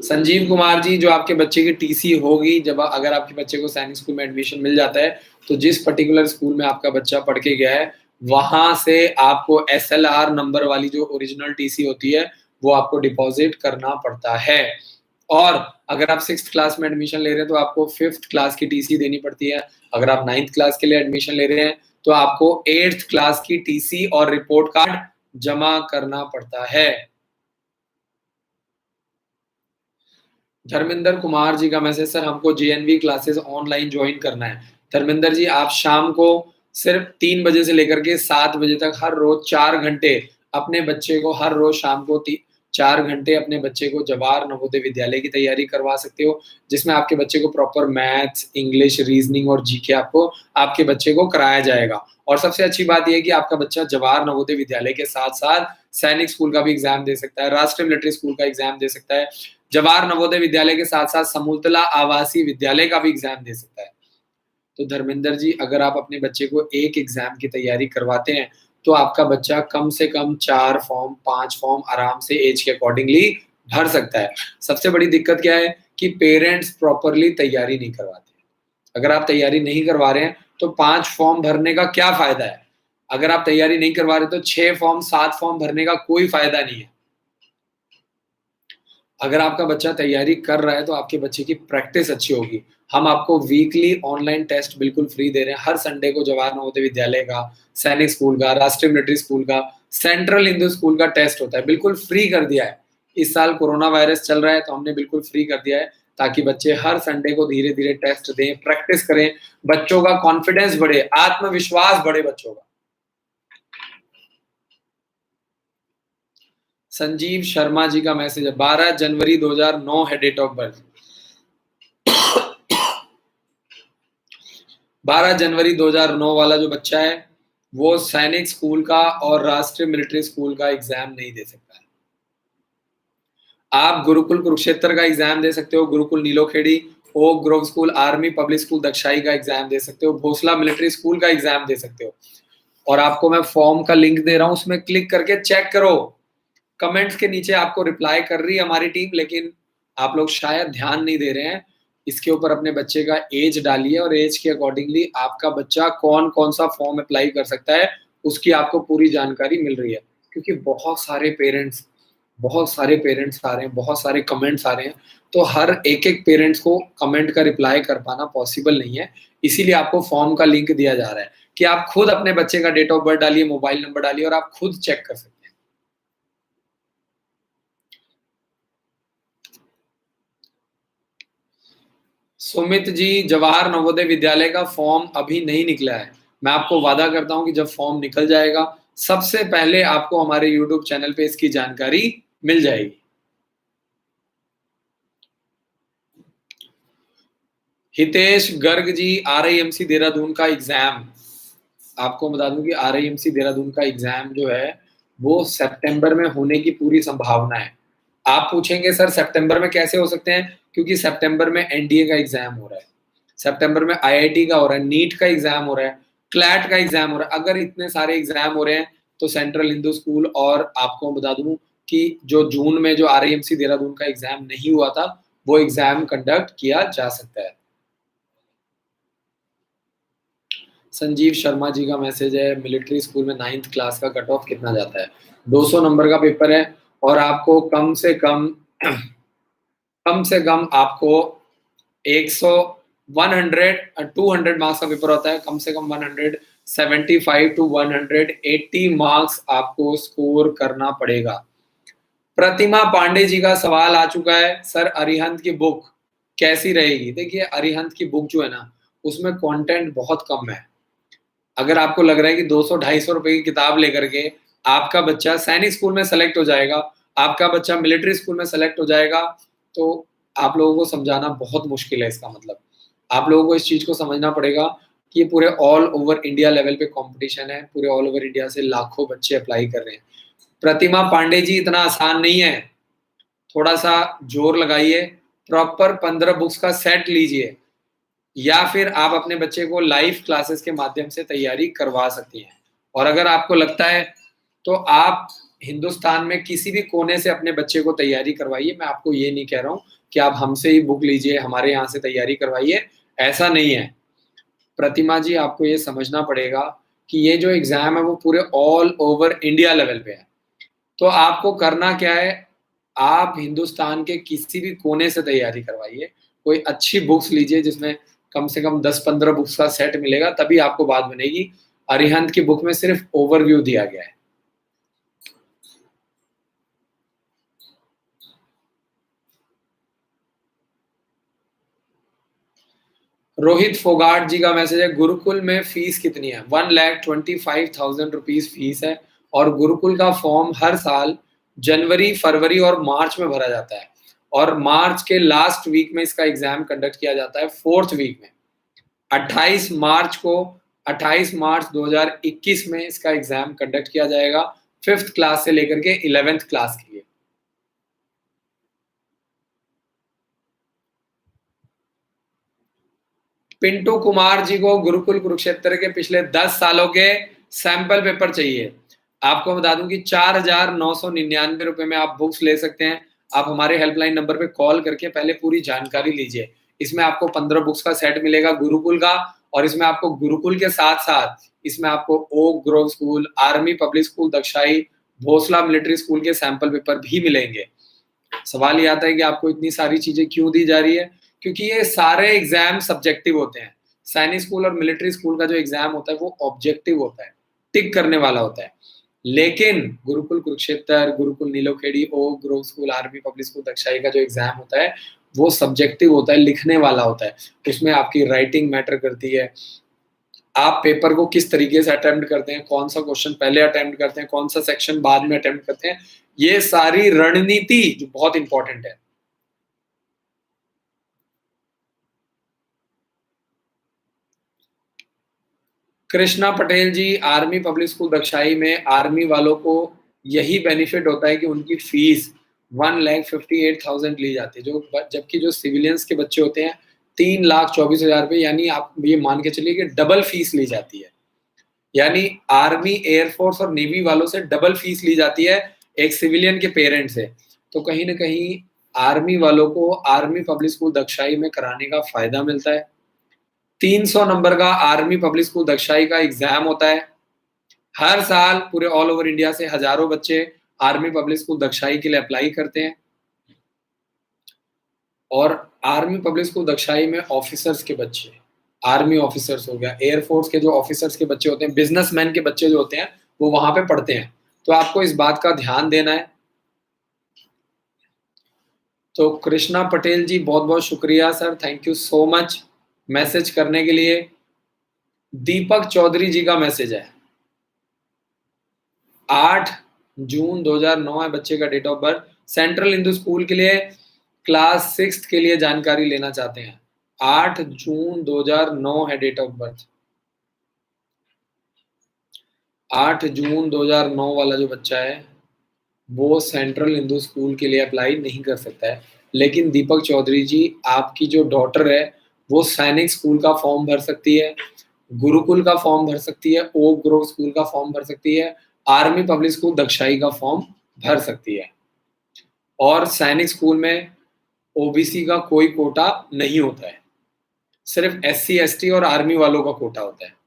संजीव कुमार जी, जो आपके बच्चे की टीसी होगी, जब अगर आपके बच्चे को सैनिक स्कूल में एडमिशन मिल जाता है, तो जिस पर्टिकुलर स्कूल में आपका बच्चा पढ़ के गया है, वहां से आपको एसएलआर नंबर वाली जो ओरिजिनल टीसी होती है, वो आपको डिपॉजिट करना पड़ता है। और अगर आप 6th क्लास में एडमिशन ले रहे हैं, तो आपको 5th क्लास की टीसी देनी पड़ती है। अगर आप 9th क्लास के लिए एडमिशन ले रहे हैं, तो आपको 8th क्लास की टीसी और रिपोर्ट कार्ड जमा करना पड़ता है। धर्मेंद्र कुमार जी का मैसेज, सर हमको जेएनवी क्लासेस ऑनलाइन ज्वाइन करना है। धर्मेंद्र जी, आप शाम को सिर्फ 3 बजे से लेकर के 7 बजे तक हर रोज 4 घंटे अपने बच्चे को, हर रोज शाम को 4 घंटे अपने बच्चे को जवाहर नवोदय विद्यालय की तैयारी करवा सकते हो, जिसमें आपके बच्चे को प्रॉपर मैथ्स, इंग्लिश, रीजनिंग और जीके आपको आपके बच्चे को कराया जाएगा। और सबसे अच्छी बात यह है कि आपका बच्चा जवाहर नवोदय विद्यालय के साथ साथ सैनिक स्कूल का भी एग्जाम दे सकता है, राष्ट्रीय मिलिट्री स्कूल का एग्जाम दे सकता है, जवाहर नवोदय विद्यालय के साथ साथ समूलतला आवासीय विद्यालय का भी एग्जाम दे सकता है। तो धर्मेंद्र जी, अगर आप अपने बच्चे को एक एग्जाम की तैयारी करवाते हैं, तो आपका बच्चा कम से कम 4 फॉर्म, 5 फॉर्म आराम से एज के अकॉर्डिंगली भर सकता है। सबसे बड़ी दिक्कत क्या है कि पेरेंट्स प्रॉपरली तैयारी नहीं करवाते। अगर आप तैयारी नहीं करवा रहे हैं, तो 5 फॉर्म भरने का क्या फायदा है? अगर आप तैयारी नहीं करवा रहे, तो 6 फॉर्म, 7 फॉर्म भरने का कोई फायदा नहीं है। अगर आपका बच्चा तैयारी कर रहा है, तो आपके बच्चे की प्रैक्टिस अच्छी होगी। हम आपको वीकली ऑनलाइन टेस्ट बिल्कुल फ्री दे रहे हैं। हर संडे को जवाहर नवोदय विद्यालय का, सैनिक स्कूल का, राष्ट्रीय मिलिट्री स्कूल का, सेंट्रल हिंदू स्कूल का टेस्ट होता है। बिल्कुल फ्री कर दिया है। इस साल कोरोना वायरस चल रहा है, तो हमने बिल्कुल फ्री कर दिया है, ताकि बच्चे हर संडे को धीरे-धीरे टेस्ट दें, प्रैक्टिस करें, बच्चों का कॉन्फिडेंस बढ़े, आत्मविश्वास बढ़े बच्चों का। संजीव शर्मा जी का मैसेज है, 12 जनवरी 2009 है डेट ऑफ बर्थ। 12 जनवरी 2009 वाला जो बच्चा है, वो सैनिक स्कूल का और राष्ट्रीय मिलिट्री स्कूल का एग्जाम नहीं दे सकता है। आप गुरुकुल कुरुक्षेत्र का एग्जाम दे सकते हो, Gurukul Nilokheri, Oak Grove School, Army Public School Dagshai का एग्जाम दे सकते हो, भोसला मिलिट्री स्कूल का एग्जाम दे सकते हो। और आपको मैं फॉर्म का लिंक दे रहा हूं, उसमें क्लिक करके चेक करो। कमेंट्स के नीचे आपको रिप्लाई कर रही है हमारी टीम, लेकिन आप लोग शायद ध्यान नहीं दे रहे हैं। इसके ऊपर अपने बच्चे का एज डालिए और एज के अकॉर्डिंगली आपका बच्चा कौन कौन सा फॉर्म अप्लाई कर सकता है, उसकी आपको पूरी जानकारी मिल रही है। क्योंकि बहुत सारे पेरेंट्स आ रहे हैं, बहुत सारे कमेंट्स आ रहे हैं, तो हर एक एक पेरेंट्स को कमेंट का रिप्लाई कर पाना पॉसिबल नहीं है। इसीलिए आपको फॉर्म का लिंक दिया जा रहा है कि आप खुद अपने बच्चे का डेट ऑफ बर्थ डालिए, मोबाइल नंबर डालिए और आप खुद चेक कर सकते हैं। सुमित जी, जवाहर नवोदय विद्यालय का फॉर्म अभी नहीं निकला है। मैं आपको वादा करता हूं कि जब फॉर्म निकल जाएगा, सबसे पहले आपको हमारे यूट्यूब चैनल पे इसकी जानकारी मिल जाएगी। हितेश गर्ग जी, आरआईएमसी देहरादून का एग्जाम, आपको बता दूं कि आरआईएमसी देहरादून का एग्जाम जो है, वो सितंबर में होने की पूरी संभावना है। आप पूछेंगे सर सितंबर में कैसे हो सकते हैं? क्योंकि सितंबर में एनडीए का एग्जाम हो रहा है, सितंबर में आईआईटी का हो रहा है, नीट का एग्जाम हो रहा है, क्लैट का एग्जाम हो रहा है। अगर इतने सारे एग्जाम हो रहे हैं, तो सेंट्रल हिंदू स्कूल, और आपको बता दूं कि जो जून में जो आरआईएमसी देहरादून का एग्जाम नहीं हुआ था, वो एग्जाम कंडक्ट किया जा सकता है। संजीव शर्मा जी का मैसेज है, मिलिट्री स्कूल में 9th क्लास का कट ऑफ कितना जाता है? 200 नंबर का पेपर है, और आपको कम से कम आपको 100 100 200 मार्क्स का पेपर होता है। कम से कम 175 टू 180 मार्क्स आपको स्कोर करना पड़ेगा। प्रतिमा पांडे जी का सवाल आ चुका है, सर अरिहंत की बुक कैसी रहेगी? देखिए, अरिहंत की बुक जो है ना, उसमें कंटेंट बहुत कम है। अगर आपको लग रहा है कि 200-250 रुपए की किताब लेकर के आपका बच्चा सैनिक स्कूल में सेलेक्ट हो जाएगा, आपका बच्चा मिलिट्री स्कूल में सेलेक्ट हो जाएगा, तो आप लोगों को समझाना बहुत मुश्किल है इसका मतलब। आप लोगों को इस चीज़ को समझना पड़ेगा कि ये पूरे ऑल ओवर इंडिया लेवल पे कॉम्पिटिशन है, पूरे ऑल ओवर इंडिया से लाखों बच्चे अप्लाई कर रहे हैं। प्रतिमा पांडे जी इतना आसान नहीं है, थोड़ा-सा ज़ोर लगाइए, प्रॉपर 15 बुक्स का सेट लीजिए या फिर आप अपने बच्चे को लाइव क्लासेस के माध्यम से तैयारी करवा सकती हैं। और अगर आपको लगता है तो आप हिंदुस्तान में किसी भी कोने से अपने बच्चे को तैयारी करवाइए। मैं आपको ये नहीं कह रहा हूँ कि आप हमसे ही बुक लीजिए, हमारे यहाँ से तैयारी करवाइए, ऐसा नहीं है। प्रतिमा जी, आपको ये समझना पड़ेगा कि ये जो एग्ज़ाम है वो पूरे ऑल ओवर इंडिया लेवल पे है। तो आपको करना क्या है, आप हिंदुस्तान के किसी भी कोने से तैयारी करवाइए, कोई अच्छी बुक्स लीजिए जिसमें कम से कम 10-15 बुक्स का सेट मिलेगा, तभी आपको बात बनेगी। अरिहंत की बुक में सिर्फ ओवरव्यू दिया गया है। रोहित फोगाट जी का मैसेज है, गुरुकुल में फीस कितनी है? 1,25,000 रुपीज फीस है और गुरुकुल का फॉर्म हर साल जनवरी, फरवरी और मार्च में भरा जाता है और मार्च के लास्ट वीक में इसका एग्जाम कंडक्ट किया जाता है, 4th वीक में। 28 मार्च को 28 मार्च 2021 में इसका एग्जाम कंडक्ट किया जाएगा 5th क्लास से लेकर के 11th क्लास के लिए। पिंटू कुमार जी को गुरुकुल कुरुक्षेत्र के पिछले 10 सालों के सैंपल पेपर चाहिए। आपको बता दूं कि 4,999 रुपए में आप बुक्स ले सकते हैं। आप हमारे हेल्पलाइन नंबर पे कॉल करके पहले पूरी जानकारी लीजिए। इसमें आपको 15 बुक्स का सेट मिलेगा गुरुकुल का और इसमें आपको गुरुकुल के साथ-साथ इसमें आपको Oak Grove School, Army Public School Dagshai, Bhonsala military school के सैंपल पेपर भी मिलेंगे। सवाल ये आता है कि आपको इतनी सारी चीजें क्यों दी जा रही है? क्योंकि ये सारे एग्जाम सब्जेक्टिव होते हैं। सैनिक स्कूल और मिलिट्री स्कूल का जो एग्जाम होता है वो ऑब्जेक्टिव होता है, टिक करने वाला होता है। लेकिन Gurukul Kurukshetra, Gurukul Nilokheri, Oak Grove School, Army Public School Dagshai का जो एग्जाम होता है वो सब्जेक्टिव होता है, लिखने वाला होता है। उसमें आपकी राइटिंग मैटर करती है। आप पेपर को किस तरीके से अटेम्प्ट करते हैं, कौन सा क्वेश्चन पहले अटेम्प्ट करते हैं, कौन सा सेक्शन बाद में अटेम्प्ट करते हैं, ये सारी रणनीति जो बहुत इंपॉर्टेंट है। कृष्णा पटेल जी, आर्मी पब्लिक स्कूल दक्षाई में आर्मी वालों को यही बेनिफिट होता है कि उनकी फीस 1,58,000 ली जाती है, जो जबकि जो सिविलियंस के बच्चे होते हैं 3,24,000 रुपए, यानी आप ये मान के चलिए कि डबल फीस ली जाती है। यानी आर्मी, एयरफोर्स और नेवी वालों से डबल फीस ली जाती है एक सिविलियन के पेरेंट से। तो कहीं ना कहीं आर्मी वालों को आर्मी पब्लिक स्कूल दक्षाई में कराने का फायदा मिलता है। 300 नंबर का आर्मी पब्लिक स्कूल दक्षाई का एग्जाम होता है। हर साल पूरे ऑल ओवर इंडिया से हजारों बच्चे आर्मी पब्लिक स्कूल दक्षाई के लिए अप्लाई करते हैं और आर्मी पब्लिक स्कूल दक्षाई में ऑफिसर्स के बच्चे, आर्मी ऑफिसर्स हो गया, एयरफोर्स के जो ऑफिसर्स के बच्चे होते हैं, बिजनेसमैन के बच्चे जो होते हैं वो वहां पे पढ़ते हैं। तो आपको इस बात का ध्यान देना है। तो कृष्णा पटेल जी, बहुत बहुत शुक्रिया sir, thank you so much message करने के लिए। दीपक चौधरी जी का मैसेज है, 8 जून 2009 है बच्चे का date of birth. Central Hindu school के लिए क्लास 6 के लिए जानकारी लेना चाहते हैं। 8 जून 2009 है डेट ऑफ बर्थ। 8 जून 2009 वाला जो बच्चा है वो सेंट्रल हिंदू स्कूल के लिए अप्लाई नहीं कर सकता है। लेकिन दीपक चौधरी जी, आपकी जो डॉटर है वो सैनिक स्कूल का फॉर्म भर सकती है, गुरुकुल का फॉर्म भर सकती है, ओक ग्रोव स्कूल का फॉर्म भर सकती है, आर्मी पब्लिक स्कूल दक्षाई का फॉर्म भर सकती है। और सैनिक स्कूल में ओबीसी का कोई कोटा नहीं होता है, सिर्फ एससी एसटी और आर्मी वालों का कोटा होता है।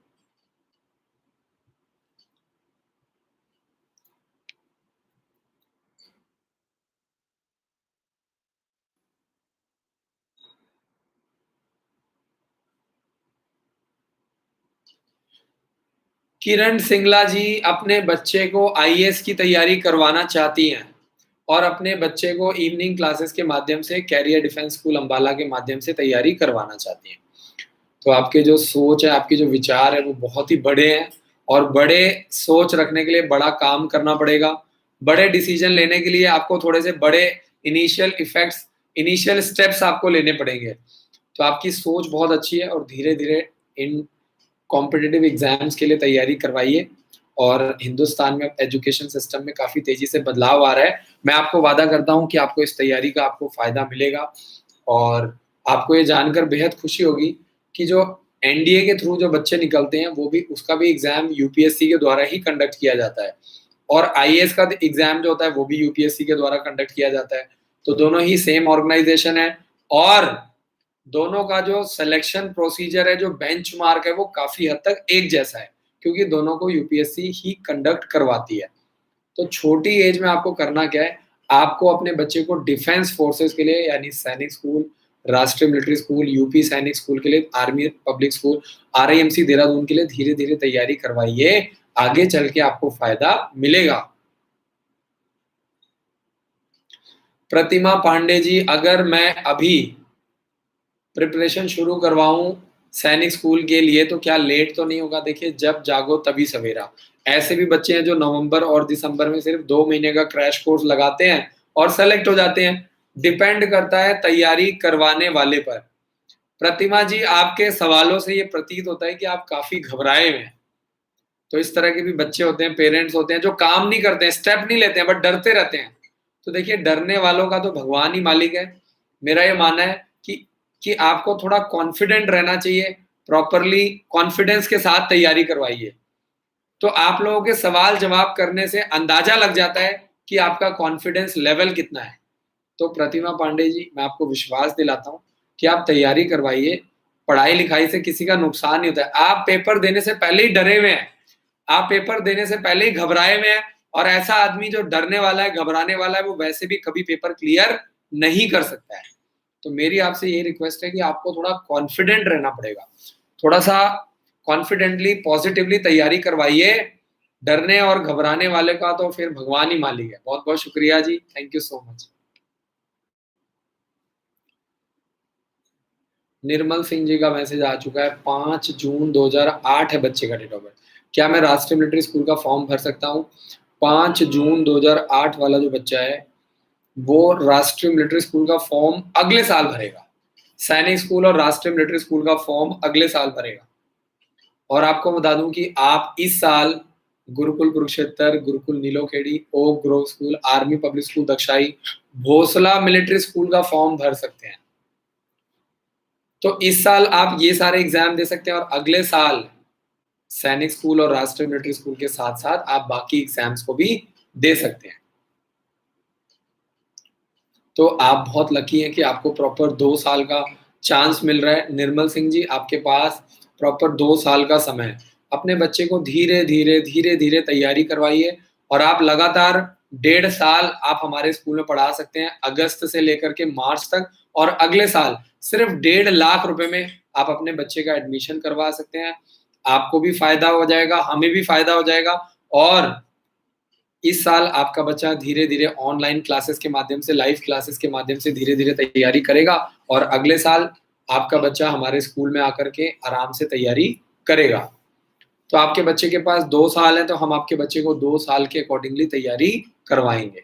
किरण सिंगला जी अपने बच्चे को आईएएस की तैयारी करवाना चाहती हैं और अपने बच्चे को इवनिंग क्लासेस के माध्यम से कैरियर डिफेंस स्कूल अंबाला के माध्यम से तैयारी करवाना चाहती हैं। तो आपके जो सोच है, आपके जो विचार है वो बहुत ही बड़े हैं और बड़े सोच रखने के लिए बड़ा काम करना पड़ेगा। बड़े डिसीजन लेने के लिए आपको थोड़े से बड़े इनिशियल स्टेप्स आपको लेने पड़ेंगे। तो आपकी सोच बहुत अच्छी है और धीरे-धीरे इन कॉम्पिटिटिव एग्जाम्स के लिए तैयारी करवाइए और हिंदुस्तान में एजुकेशन सिस्टम में काफ़ी तेज़ी से बदलाव आ रहा है। मैं आपको वादा करता हूँ कि आपको इस तैयारी का आपको फ़ायदा मिलेगा और आपको ये जानकर बेहद खुशी होगी कि जो एनडीए के थ्रू जो बच्चे निकलते हैं, वो भी उसका भी एग्ज़ाम यूपीएससी के द्वारा ही कंडक्ट किया जाता है और आईएएस का एग्ज़ाम जो होता है, वो भी यूपीएससी के द्वारा कंडक्ट किया जाता है। तो दोनों ही सेम ऑर्गेनाइज़ेशन है और दोनों का जो सिलेक्शन प्रोसीजर है, जो बेंचमार्क है, वो काफ़ी हद तक एक जैसा है, क्योंकि दोनों को यूपीएससी ही कंडक्ट करवाती है। तो छोटी एज में आपको करना क्या है, आपको अपने बच्चे को डिफेंस फोर्सेस के लिए यानी सैनिक स्कूल, राष्ट्रीय military school, UP Sainik school के लिए, army Public school, RIMC Dehradun के लिए धीरे-धीरे तैयारी करवाइए, आगे चल के आपको फ़ायदा मिलेगा। प्रतिमा पांडे जी, अगर मैं अभी प्रिपरेशन शुरू करवाऊँ सैनिक स्कूल के लिए तो क्या लेट तो नहीं होगा? देखिए, जब जागो तभी सवेरा। ऐसे भी बच्चे हैं जो नवंबर और दिसंबर में सिर्फ़ 2 महीने का क्रैश कोर्स लगाते हैं और सेलेक्ट हो जाते हैं। डिपेंड करता है तैयारी करवाने वाले पर। प्रतिमा जी, आपके सवालों से ये प्रतीत होता है कि आप काफ़ी घबराए हुए हैं। तो इस तरह के भी बच्चे होते हैं, पेरेंट्स होते हैं जो काम नहीं करते हैं, स्टेप नहीं लेते हैं बट डरते रहते हैं। तो देखिए, डरने वालों का तो भगवान ही मालिक है। मेरा ये मानना है कि आपको थोड़ा कॉन्फिडेंट रहना चाहिए, प्रॉपरली कॉन्फिडेंस के साथ तैयारी करवाइए। तो आप लोगों के सवाल-जवाब करने से अंदाज़ा लग जाता है कि आपका कॉन्फिडेंस लेवल कितना है। तो प्रतिमा पांडे जी, मैं आपको विश्वास दिलाता हूँ कि आप तैयारी करवाइए, पढ़ाई-लिखाई से किसी का नुकसान नहीं होता है। आप पेपर देने से पहले ही डरे हुए हैं, आप पेपर देने से पहले ही घबराए हुए हैं और ऐसा आदमी जो डरने वाला है, घबराने वाला है, वो वैसे भी कभी पेपर क्लियर नहीं कर सकता है। तो मेरी आपसे यही रिक्वेस्ट है कि आपको थोड़ा कॉन्फिडेंट रहना पड़ेगा। थोड़ा-सा कॉन्फिडेंटली, पॉजिटिवली तैयारी करवाइए। डरने और घबराने वाले का तो फिर भगवान ही मालिक है। बहुत-बहुत शुक्रिया जी। Thank you so much. Nirmal Singh ji का मैसेज आ चुका है, 5 जून 2008 है बच्चे का डेट ऑफ बर्थ। क्या मैं राष्ट्रीय मिलिट्री स्कूल का फॉर्म भर सकता हूँ? 5 जून 2008 वाला जो बच्चा है, वो राष्ट्रीय मिलिट्री स्कूल का फॉर्म अगले साल भरेगा। सैनिक स्कूल और राष्ट्रीय मिलिट्री स्कूल का फॉर्म अगले साल भरेगा। और आपको बता दूं कि आप इस साल Gurukul Kurukshetra, Gurukul Nilokheri, Oak Grove School, Army Public School Dagshai, Bhonsala military School का फॉर्म भर सकते हैं। तो इस साल आप ये सारे एग्जाम दे सकते हैं और अगले साल सैनिक स्कूल और राष्ट्रीय मिलिट्री स्कूल के साथ-साथ आप बाकी एग्जाम्स को भी दे सकते हैं। तो आप बहुत लकी हैं कि आपको प्रॉपर 2 साल का चांस मिल रहा है। निर्मल सिंह जी, आपके पास प्रॉपर 2 साल का समय है। अपने बच्चे को धीरे-धीरे, धीरे-धीरे तैयारी करवाइए और आप लगातार 1.5 साल आप हमारे स्कूल में पढ़ा सकते हैं, अगस्त से लेकर के मार्च तक और अगले साल सिर्फ 1.5 लाख रुपए में आप अपने बच्चे का एडमिशन करवा सकते हैं। आपको भी फ़ायदा हो जाएगा, हमें भी फ़ायदा हो जाएगा और इस साल आपका बच्चा धीरे-धीरे ऑनलाइन क्लासेस के माध्यम से, लाइव क्लासेस के माध्यम से धीरे-धीरे तैयारी करेगा और अगले साल आपका बच्चा हमारे स्कूल में आकर के आराम से तैयारी करेगा। तो आपके बच्चे के पास 2 साल है, तो हम आपके बच्चे को 2 साल के अकॉर्डिंगली तैयारी करवाएँगे।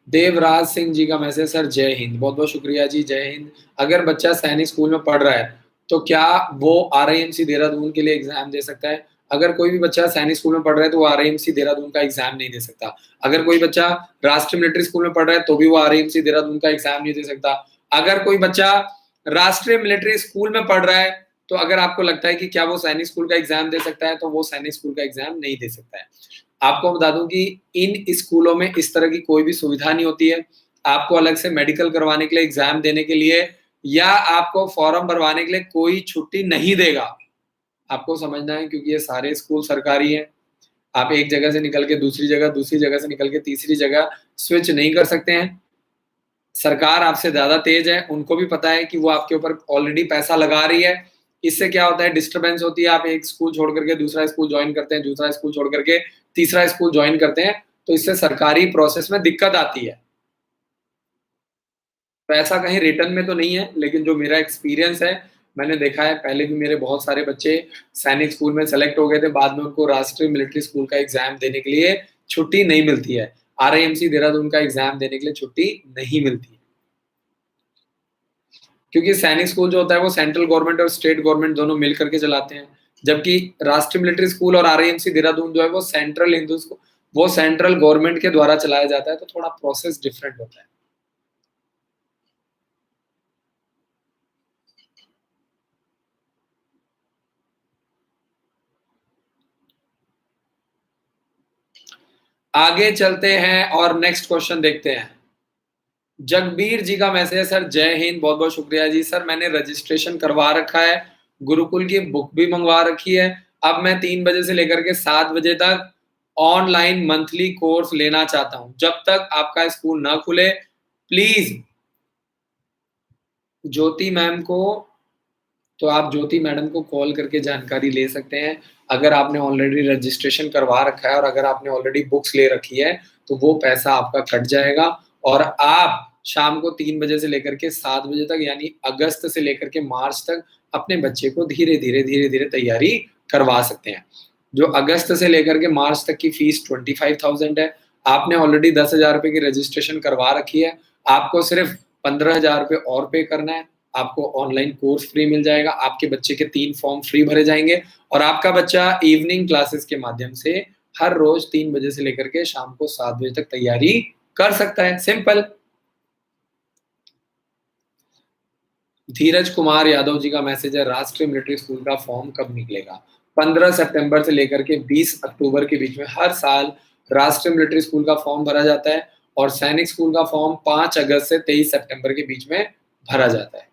देवराज सिंह जी का मैसेज, सर जय हिंद। बहुत-बहुत शुक्रिया जी, जय हिंद। अगर बच्चा सैनिक स्कूल में पढ़ रहा है, तो क्या वो आरआईएमसी देहरादून के लिए एग्ज़ाम दे सकता है? अगर कोई भी बच्चा सैनिक स्कूल में पढ़ रहा है, तो वो आरआईएमसी देहरादून का एग्ज़ाम नहीं दे सकता। अगर कोई बच्चा राष्ट्रीय मिलिट्री स्कूल में पढ़ रहा है, तो भी वो आरआईएमसी देहरादून का एग्ज़ाम नहीं दे सकता। अगर कोई बच्चा राष्ट्रीय मिलिट्री स्कूल में पढ़ रहा है, तो अगर आपको लगता है कि क्या वो सैनिक स्कूल का एग्ज़ाम दे सकता है, तो वो सैनिक स्कूल का एग्ज़ाम नहीं दे सकता है। आपको बता दूं कि इन स्कूलों में इस तरह की कोई भी सुविधा नहीं होती है। आपको अलग से मेडिकल करवाने के लिए, एग्जाम देने के लिए या आपको फॉर्म भरवाने के लिए कोई छुट्टी नहीं देगा। आपको समझना है, क्योंकि ये सारे स्कूल सरकारी हैं। आप एक जगह से निकल के दूसरी जगह से निकल के तीसरी जगह स्विच नहीं कर सकते हैं। सरकार आपसे ज़्यादा तेज़ है, उनको भी पता है कि वो आपके ऊपर ऑलरेडी पैसा लगा रही है। इससे क्या होता है, डिस्टर्बेंस होती है, आप एक स्कूल छोड़ करके दूसरा स्कूल जॉइन करते हैं, दूसरा स्कूल छोड़ करके तीसरा स्कूल जॉइन करते हैं, तो इससे सरकारी प्रोसेस में दिक्कत आती है। तो ऐसा कहीं रिटर्न में तो नहीं है, लेकिन जो मेरा एक्सपीरियंस है, मैंने देखा है पहले भी मेरे बहुत सारे बच्चे सैनिक स्कूल में सेलेक्ट हो गए थे, बाद में उनको राष्ट्रीय मिलिट्री स्कूल का एग्ज़ाम देने के लिए छुट्टी नहीं मिलती है। आरआईएमसी देहरादून का एग्ज़ाम देने के लिए छुट्टी नहीं मिलती है। क्योंकि सैनिक स्कूल जो होता है वो सेंट्रल गवर्नमेंट और स्टेट गवर्नमेंट दोनों मिल करके चलाते हैं, जबकि राष्ट्रीय मिलिट्री स्कूल और आरआईएमसी देहरादून जो है वो सेंट्रल गवर्नमेंट के द्वारा चलाया जाता है, तो थोड़ा प्रोसेस डिफरेंट होता है। आगे चलते हैं और नेक्स्ट क्वेश्चन देखते हैं। जगबीर जी का मैसेज है, सर जय हिंद, बहुत बहुत शुक्रिया जी। सर मैंने रजिस्ट्रेशन करवा रखा है, गुरुकुल की बुक भी मंगवा रखी है, अब मैं 3 बजे से लेकर के 7 बजे तक ऑनलाइन मंथली कोर्स लेना चाहता हूं। जब तक आपका स्कूल ना खुले प्लीज ज्योति मैम को, तो आप ज्योति मैडम को कॉल करके जानकारी ले सकते हैं। अगर आपने ऑलरेडी रजिस्ट्रेशन करवा रखा है और अगर आपने ऑलरेडी बुक्स ले रखी है तो वो पैसा आपका कट जाएगा और आप शाम को 3 बजे से लेकर के 7 बजे तक, यानी अगस्त से लेकर के मार्च तक अपने बच्चे को धीरे-धीरे तैयारी करवा सकते हैं। जो अगस्त से लेकर के मार्च तक की फीस 25,000 है। आपने ऑलरेडी 10,000 रुपए की रजिस्ट्रेशन करवा रखी है, आपको सिर्फ 15,000 रुपए और पे करना है। आपको ऑनलाइन कोर्स फ्री मिल जाएगा, आपके बच्चे के 3 फॉर्म फ्री भरे जाएंगे और आपका बच्चा इवनिंग क्लासेस के माध्यम से हर रोज 3 बजे से लेकर के शाम को 7 बजे तक तैयारी कर सकता है। सिंपल। धीरज कुमार यादव जी का मैसेज है, राष्ट्रीय मिलिट्री स्कूल का फॉर्म कब निकलेगा? 15 सितंबर से लेकर के 20 अक्टूबर के बीच में हर साल राष्ट्रीय मिलिट्री स्कूल का फॉर्म भरा जाता है और सैनिक स्कूल का फॉर्म 5 अगस्त से 23 सितंबर के बीच में भरा जाता है।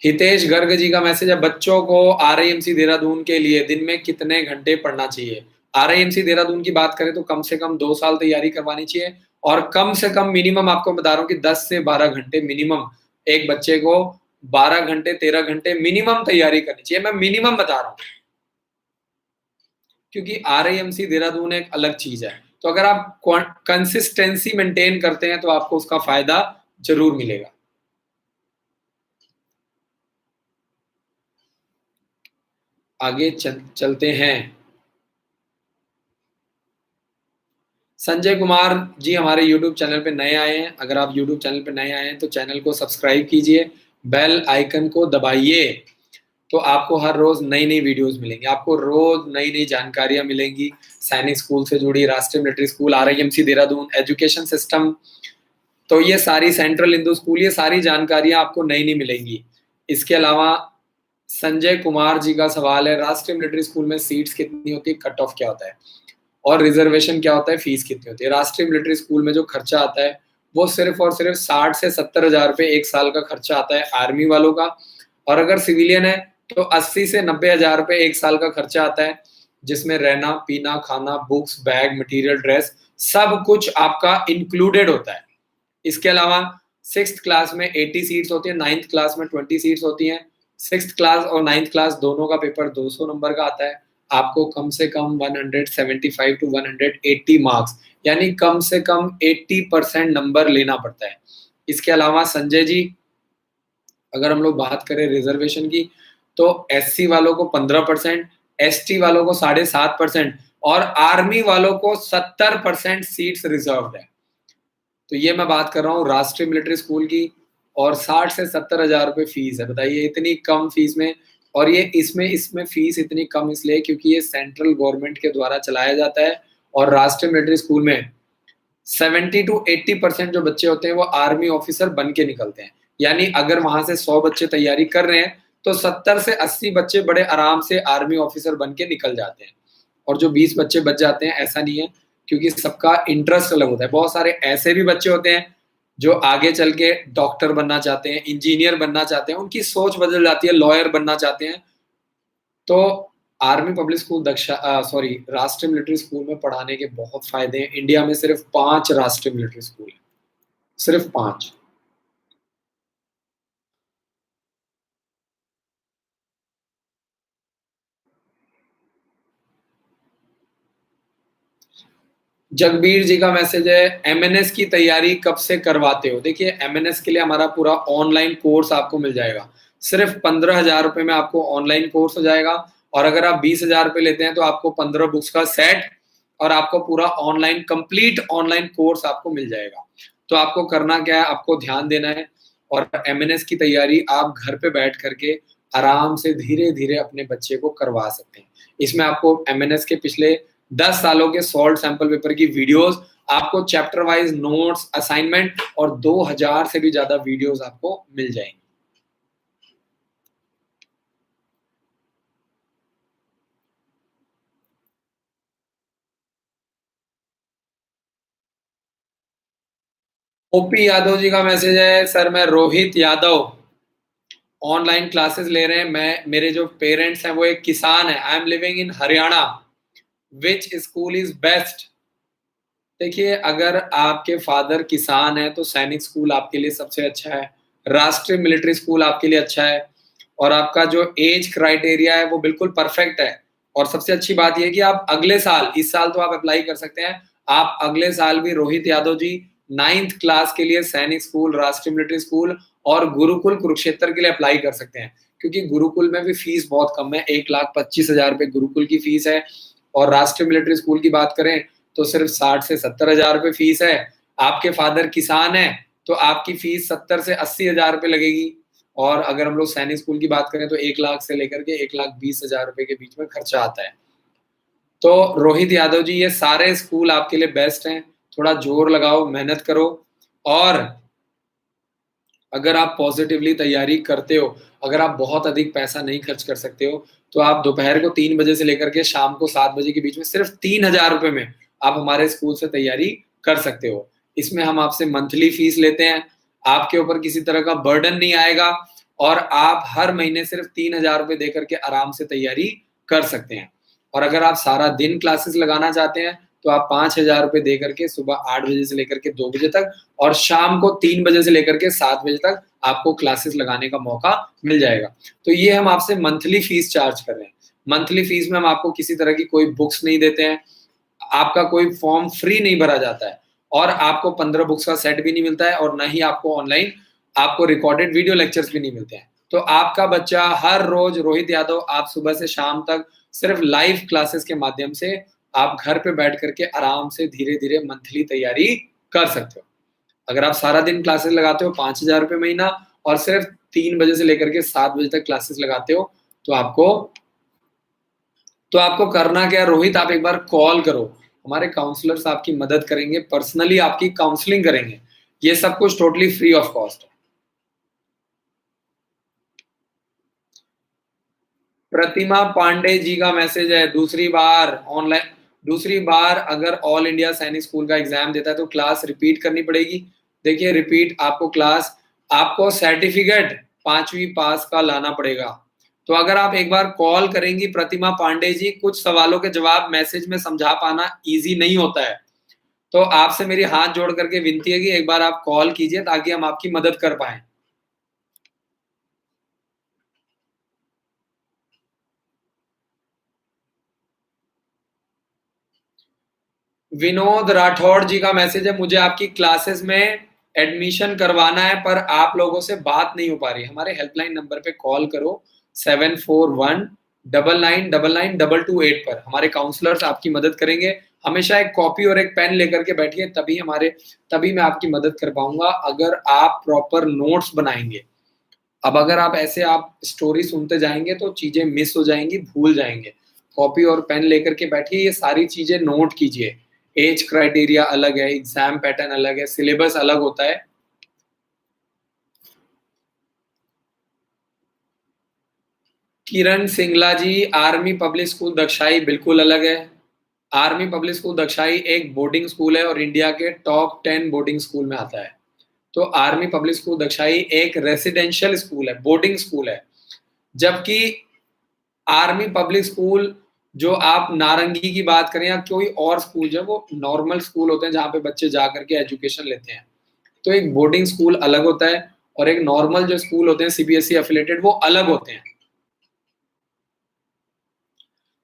हितेश गर्ग जी का मैसेज है, बच्चों को आरआईएमसी देहरादून के लिए दिन में कितने घंटे पढ़ना चाहिए? आरआईएमसी देहरादून की बात करें तो कम से कम 2 साल तैयारी करवानी चाहिए और कम से कम मिनिमम आपको बता रहा हूँ कि 10 से 12 घंटे मिनिमम एक बच्चे को 12 घंटे 13 घंटे मिनिमम तैयारी करनी चाहिए। मैं मिनिमम बता रहा हूँ क्योंकि आरआईएमसी देहरादून एक अलग चीज है। तो अगर आप कंसिस्टेंसी मेंटेन करते हैं तो आपको उसका फायदा जरूर मिलेगा। आगे चलते हैं। संजय कुमार जी हमारे YouTube चैनल पे नए आए हैं। अगर आप YouTube चैनल पे नए आए हैं तो चैनल को सब्सक्राइब कीजिए, बेल आइकन को दबाइए, तो आपको हर रोज नई नई वीडियोस मिलेंगी, आपको रोज नई नई जानकारियां मिलेंगी सैनिक स्कूल से जुड़ी, राष्ट्रीय military school, RIMC Dehradun, education system, तो ये सारी सेंट्रल हिंदू स्कूल, ये सारी जानकारियां आपको नई नई मिलेंगी। इसके अलावा संजय कुमार जी का सवाल है, राष्ट्रीय मिलिट्री स्कूल में सीट्स कितनी होती है, कट ऑफ क्या होता है और रिजर्वेशन क्या होता है, फीस कितनी होती है? राष्ट्रीय मिलिट्री स्कूल में जो खर्चा आता है वो सिर्फ और सिर्फ 60 से 70,000 रुपए एक साल का खर्चा आता है आर्मी वालों का, और अगर सिविलियन है तो 80 से 90,000 रुपए एक साल का खर्चा आता है, जिसमें रहना पीना खाना बुक्स बैग मटेरियल ड्रेस सब कुछ आपका इंक्लूडेड होता है। इसके अलावा 6th क्लास में 80 सीट्स होती है, 9th क्लास में 20 सीट्स होती हैं। 6th क्लास और 9th क्लास दोनों का पेपर 200 नंबर का आता है। आपको कम से कम 175 टू 180 मार्क्स, यानी कम से कम 80% नंबर लेना पड़ता है। इसके अलावा संजय जी, अगर हम लोग बात करें रिजर्वेशन की, तो एससी वालों को 15%, एसटी वालों को 7.5% और आर्मी वालों को 70% सीट्स रिजर्व है। तो ये मैं बात कर रहा हूँ राष्ट्रीय मिलिट्री स्कूल की, और 60 से 70,000 रुपए फीस है। बताइए इतनी कम फीस में, और ये इसमें फीस इतनी कम इसलिए क्योंकि ये सेंट्रल गवर्नमेंट के द्वारा चलाया जाता है और राष्ट्रीय मिलिट्री स्कूल में 70 टू 80% जो बच्चे होते हैं वो आर्मी ऑफिसर बन के निकलते हैं। यानी अगर वहां से 100 बच्चे तैयारी कर रहे हैं तो 70 से 80 बच्चे बड़े आराम से आर्मी ऑफिसर बन के निकल जाते हैं, और जो 20 बच्चे बच जाते हैं ऐसा नहीं है, क्योंकि सबका इंटरेस्ट अलग होता है। बहुत सारे ऐसे भी बच्चे होते हैं जो आगे चल के डॉक्टर बनना चाहते हैं, इंजीनियर बनना चाहते हैं, उनकी सोच बदल जाती है, लॉयर बनना चाहते हैं। तो आर्मी पब्लिक स्कूल राष्ट्रीय मिलिट्री स्कूल में पढ़ाने के बहुत फायदे हैं। इंडिया में सिर्फ 5 राष्ट्रीय मिलिट्री स्कूल है, सिर्फ 5। जगबीर जी का मैसेज है, एमएनएस की तैयारी कब से करवाते हो? देखिए, एमएनएस के लिए हमारा पूरा ऑनलाइन कोर्स आपको मिल जाएगा। सिर्फ 15,000 रुपए में आपको ऑनलाइन कोर्स हो जाएगा, और अगर आप 20,000 रुपए लेते हैं तो आपको 15 बुक्स का सेट और आपको पूरा ऑनलाइन कंप्लीट ऑनलाइन कोर्स आपको मिल जाएगा। तो आपको करना क्या है, आपको ध्यान देना है और एमएनएस की तैयारी आप घर पे बैठ करके आराम से धीरे-धीरे अपने बच्चे को करवा सकते हैं। इसमें आपको एमएनएस के पिछले 10 सालों के सॉल्व सैंपल पेपर की वीडियोस, आपको चैप्टर वाइज नोट्स, असाइनमेंट और 2000 से भी ज़्यादा वीडियोस आपको मिल जाएँगी। ओपी यादव जी का मैसेज है, सर मैं रोहित यादव, ऑनलाइन क्लासेस ले रहे हैं। मेरे जो पेरेंट्स हैं वो एक किसान है। I am living in Haryana, which school is best? देखिए, अगर आपके फादर किसान हैं तो सैनिक स्कूल आपके लिए सबसे अच्छा है, राष्ट्रीय मिलिट्री स्कूल आपके लिए अच्छा है, और आपका जो एज क्राइटेरिया है वो बिल्कुल परफेक्ट है। और सबसे अच्छी बात ये है कि आप अगले साल, इस साल तो आप अप्लाई कर सकते हैं, आप अगले साल भी रोहित यादव जी 9th क्लास के लिए सैनिक स्कूल, राष्ट्रीय मिलिट्री स्कूल और गुरुकुल कुरुक्षेत्र के लिए अप्लाई कर सकते हैं। क्योंकि गुरुकुल में भी फीस बहुत कम है, 1,25,000 रुपए गुरुकुल की फीस है, और राष्ट्रीय मिलिट्री स्कूल की बात करें तो सिर्फ 60 से 70,000 रुपए फीस है। आपके फादर किसान है तो आपकी फीस 70 से 80,000 रुपए लगेगी, और अगर हम लोग सैनिक स्कूल की बात करें तो 1 लाख से लेकर के 1,20,000 रुपए के बीच में खर्चा आता है। तो रोहित यादव जी, ये सारे स्कूल आपके लिए बेस्ट हैं। थोड़ा जोर लगाओ, मेहनत करो, और अगर आप पॉजिटिवली तैयारी करते हो, अगर आप बहुत अधिक पैसा नहीं खर्च कर सकते हो, तो आप दोपहर को 3 बजे से लेकर के शाम को 7 बजे के बीच में सिर्फ 3,000 रुपए में आप हमारे स्कूल से तैयारी कर सकते हो। इसमें हम आपसे मंथली फीस लेते हैं, आपके ऊपर किसी तरह का बर्डन नहीं आएगा, और आप हर महीने सिर्फ 3,000 रुपए दे करके आराम से तैयारी कर सकते हैं। और अगर आप सारा दिन क्लासेस लगाना चाहते हैं तो आप 5,000 रुपए दे करके सुबह 8 बजे से लेकर के 2 बजे तक और शाम को 3 बजे से लेकर के 7 बजे तक आपको क्लासेस लगाने का मौका मिल जाएगा। तो ये हम आपसे मंथली फीस चार्ज कर रहे हैं। मंथली फीस में हम आपको किसी तरह की कोई बुक्स नहीं देते हैं, आपका कोई फॉर्म फ्री नहीं भरा जाता है, और आपको 15 बुक्स का सेट भी नहीं मिलता है, और ना ही आपको ऑनलाइन आपको रिकॉर्डेड वीडियो लेक्चर्स भी नहीं मिलते हैं। तो आपका बच्चा हर रोज, रोहित यादव, आप सुबह से शाम तक सिर्फ लाइव क्लासेस के माध्यम से आप घर पे बैठ करके आराम से धीरे-धीरे मंथली तैयारी कर सकते हो। अगर आप सारा दिन क्लासेस लगाते हो, 5,000 रुपए महीना, और सिर्फ 3 बजे से लेकर के 7 बजे तक क्लासेस लगाते हो, तो आपको करना क्या है रोहित, आप एक बार कॉल करो, हमारे काउंसलर्स आपकी मदद करेंगे, पर्सनली आपकी काउंसलिंग करेंगे। ये सब कुछ टोटली फ्री ऑफ कॉस्ट है। प्रतिमा पांडे जी का मैसेज है, दूसरी बार अगर ऑल इंडिया सैनिक स्कूल का एग्जाम देता है तो क्लास रिपीट करनी पड़ेगी। देखिए, रिपीट आपको क्लास, आपको सर्टिफिकेट 5वीं पास का लाना पड़ेगा। तो अगर आप एक बार कॉल करेंगी प्रतिमा पांडे जी, कुछ सवालों के जवाब मैसेज में समझा पाना ईजी नहीं होता है। तो आपसे मेरी हाथ जोड़ करके विनती है कि एक बार आप कॉल कीजिए ताकि हम आपकी मदद कर पाएं। विनोद राठौड़ जी का मैसेज है, मुझे आपकी क्लासेस में एडमिशन करवाना है पर आप लोगों से बात नहीं हो पा रही। हमारे हेल्पलाइन नंबर पे कॉल करो, 7419999228 पर। हमारे काउंसलर्स आपकी मदद करेंगे। हमेशा एक कॉपी और एक पेन लेकर के बैठिए, तभी मैं आपकी मदद कर पाऊंगा, अगर आप प्रॉपर नोट्स बनाएंगे। अब अगर आप ऐसे आप स्टोरी सुनते जाएंगे तो चीजें मिस हो जाएंगी, भूल जाएंगे। कॉपी और पेन लेकर के बैठिए, ये सारी चीजें नोट कीजिए। एज क्राइटेरिया अलग है, एग्जाम पैटर्न अलग है, सिलेबस अलग होता है। किरण सिंगला जी, आर्मी पब्लिक स्कूल दक्षाई बिल्कुल अलग है। आर्मी पब्लिक स्कूल दक्षाई एक बोर्डिंग स्कूल है और इंडिया के टॉप 10 बोर्डिंग स्कूल में आता है। तो आर्मी पब्लिक स्कूल दक्षाई एक रेसिडेंशियल स्कूल है, बोर्डिंग स्कूल है। जबकि आर्मी पब्लिक स्कूल, जो आप नारंगी की बात करें या कोई और स्कूल, जो वो नॉर्मल स्कूल होते हैं जहाँ पे बच्चे जा करके एजुकेशन लेते हैं। तो एक बोर्डिंग स्कूल अलग होता है और एक नॉर्मल जो स्कूल होते हैं सीबीएसई एफिलेटेड, वो अलग होते हैं।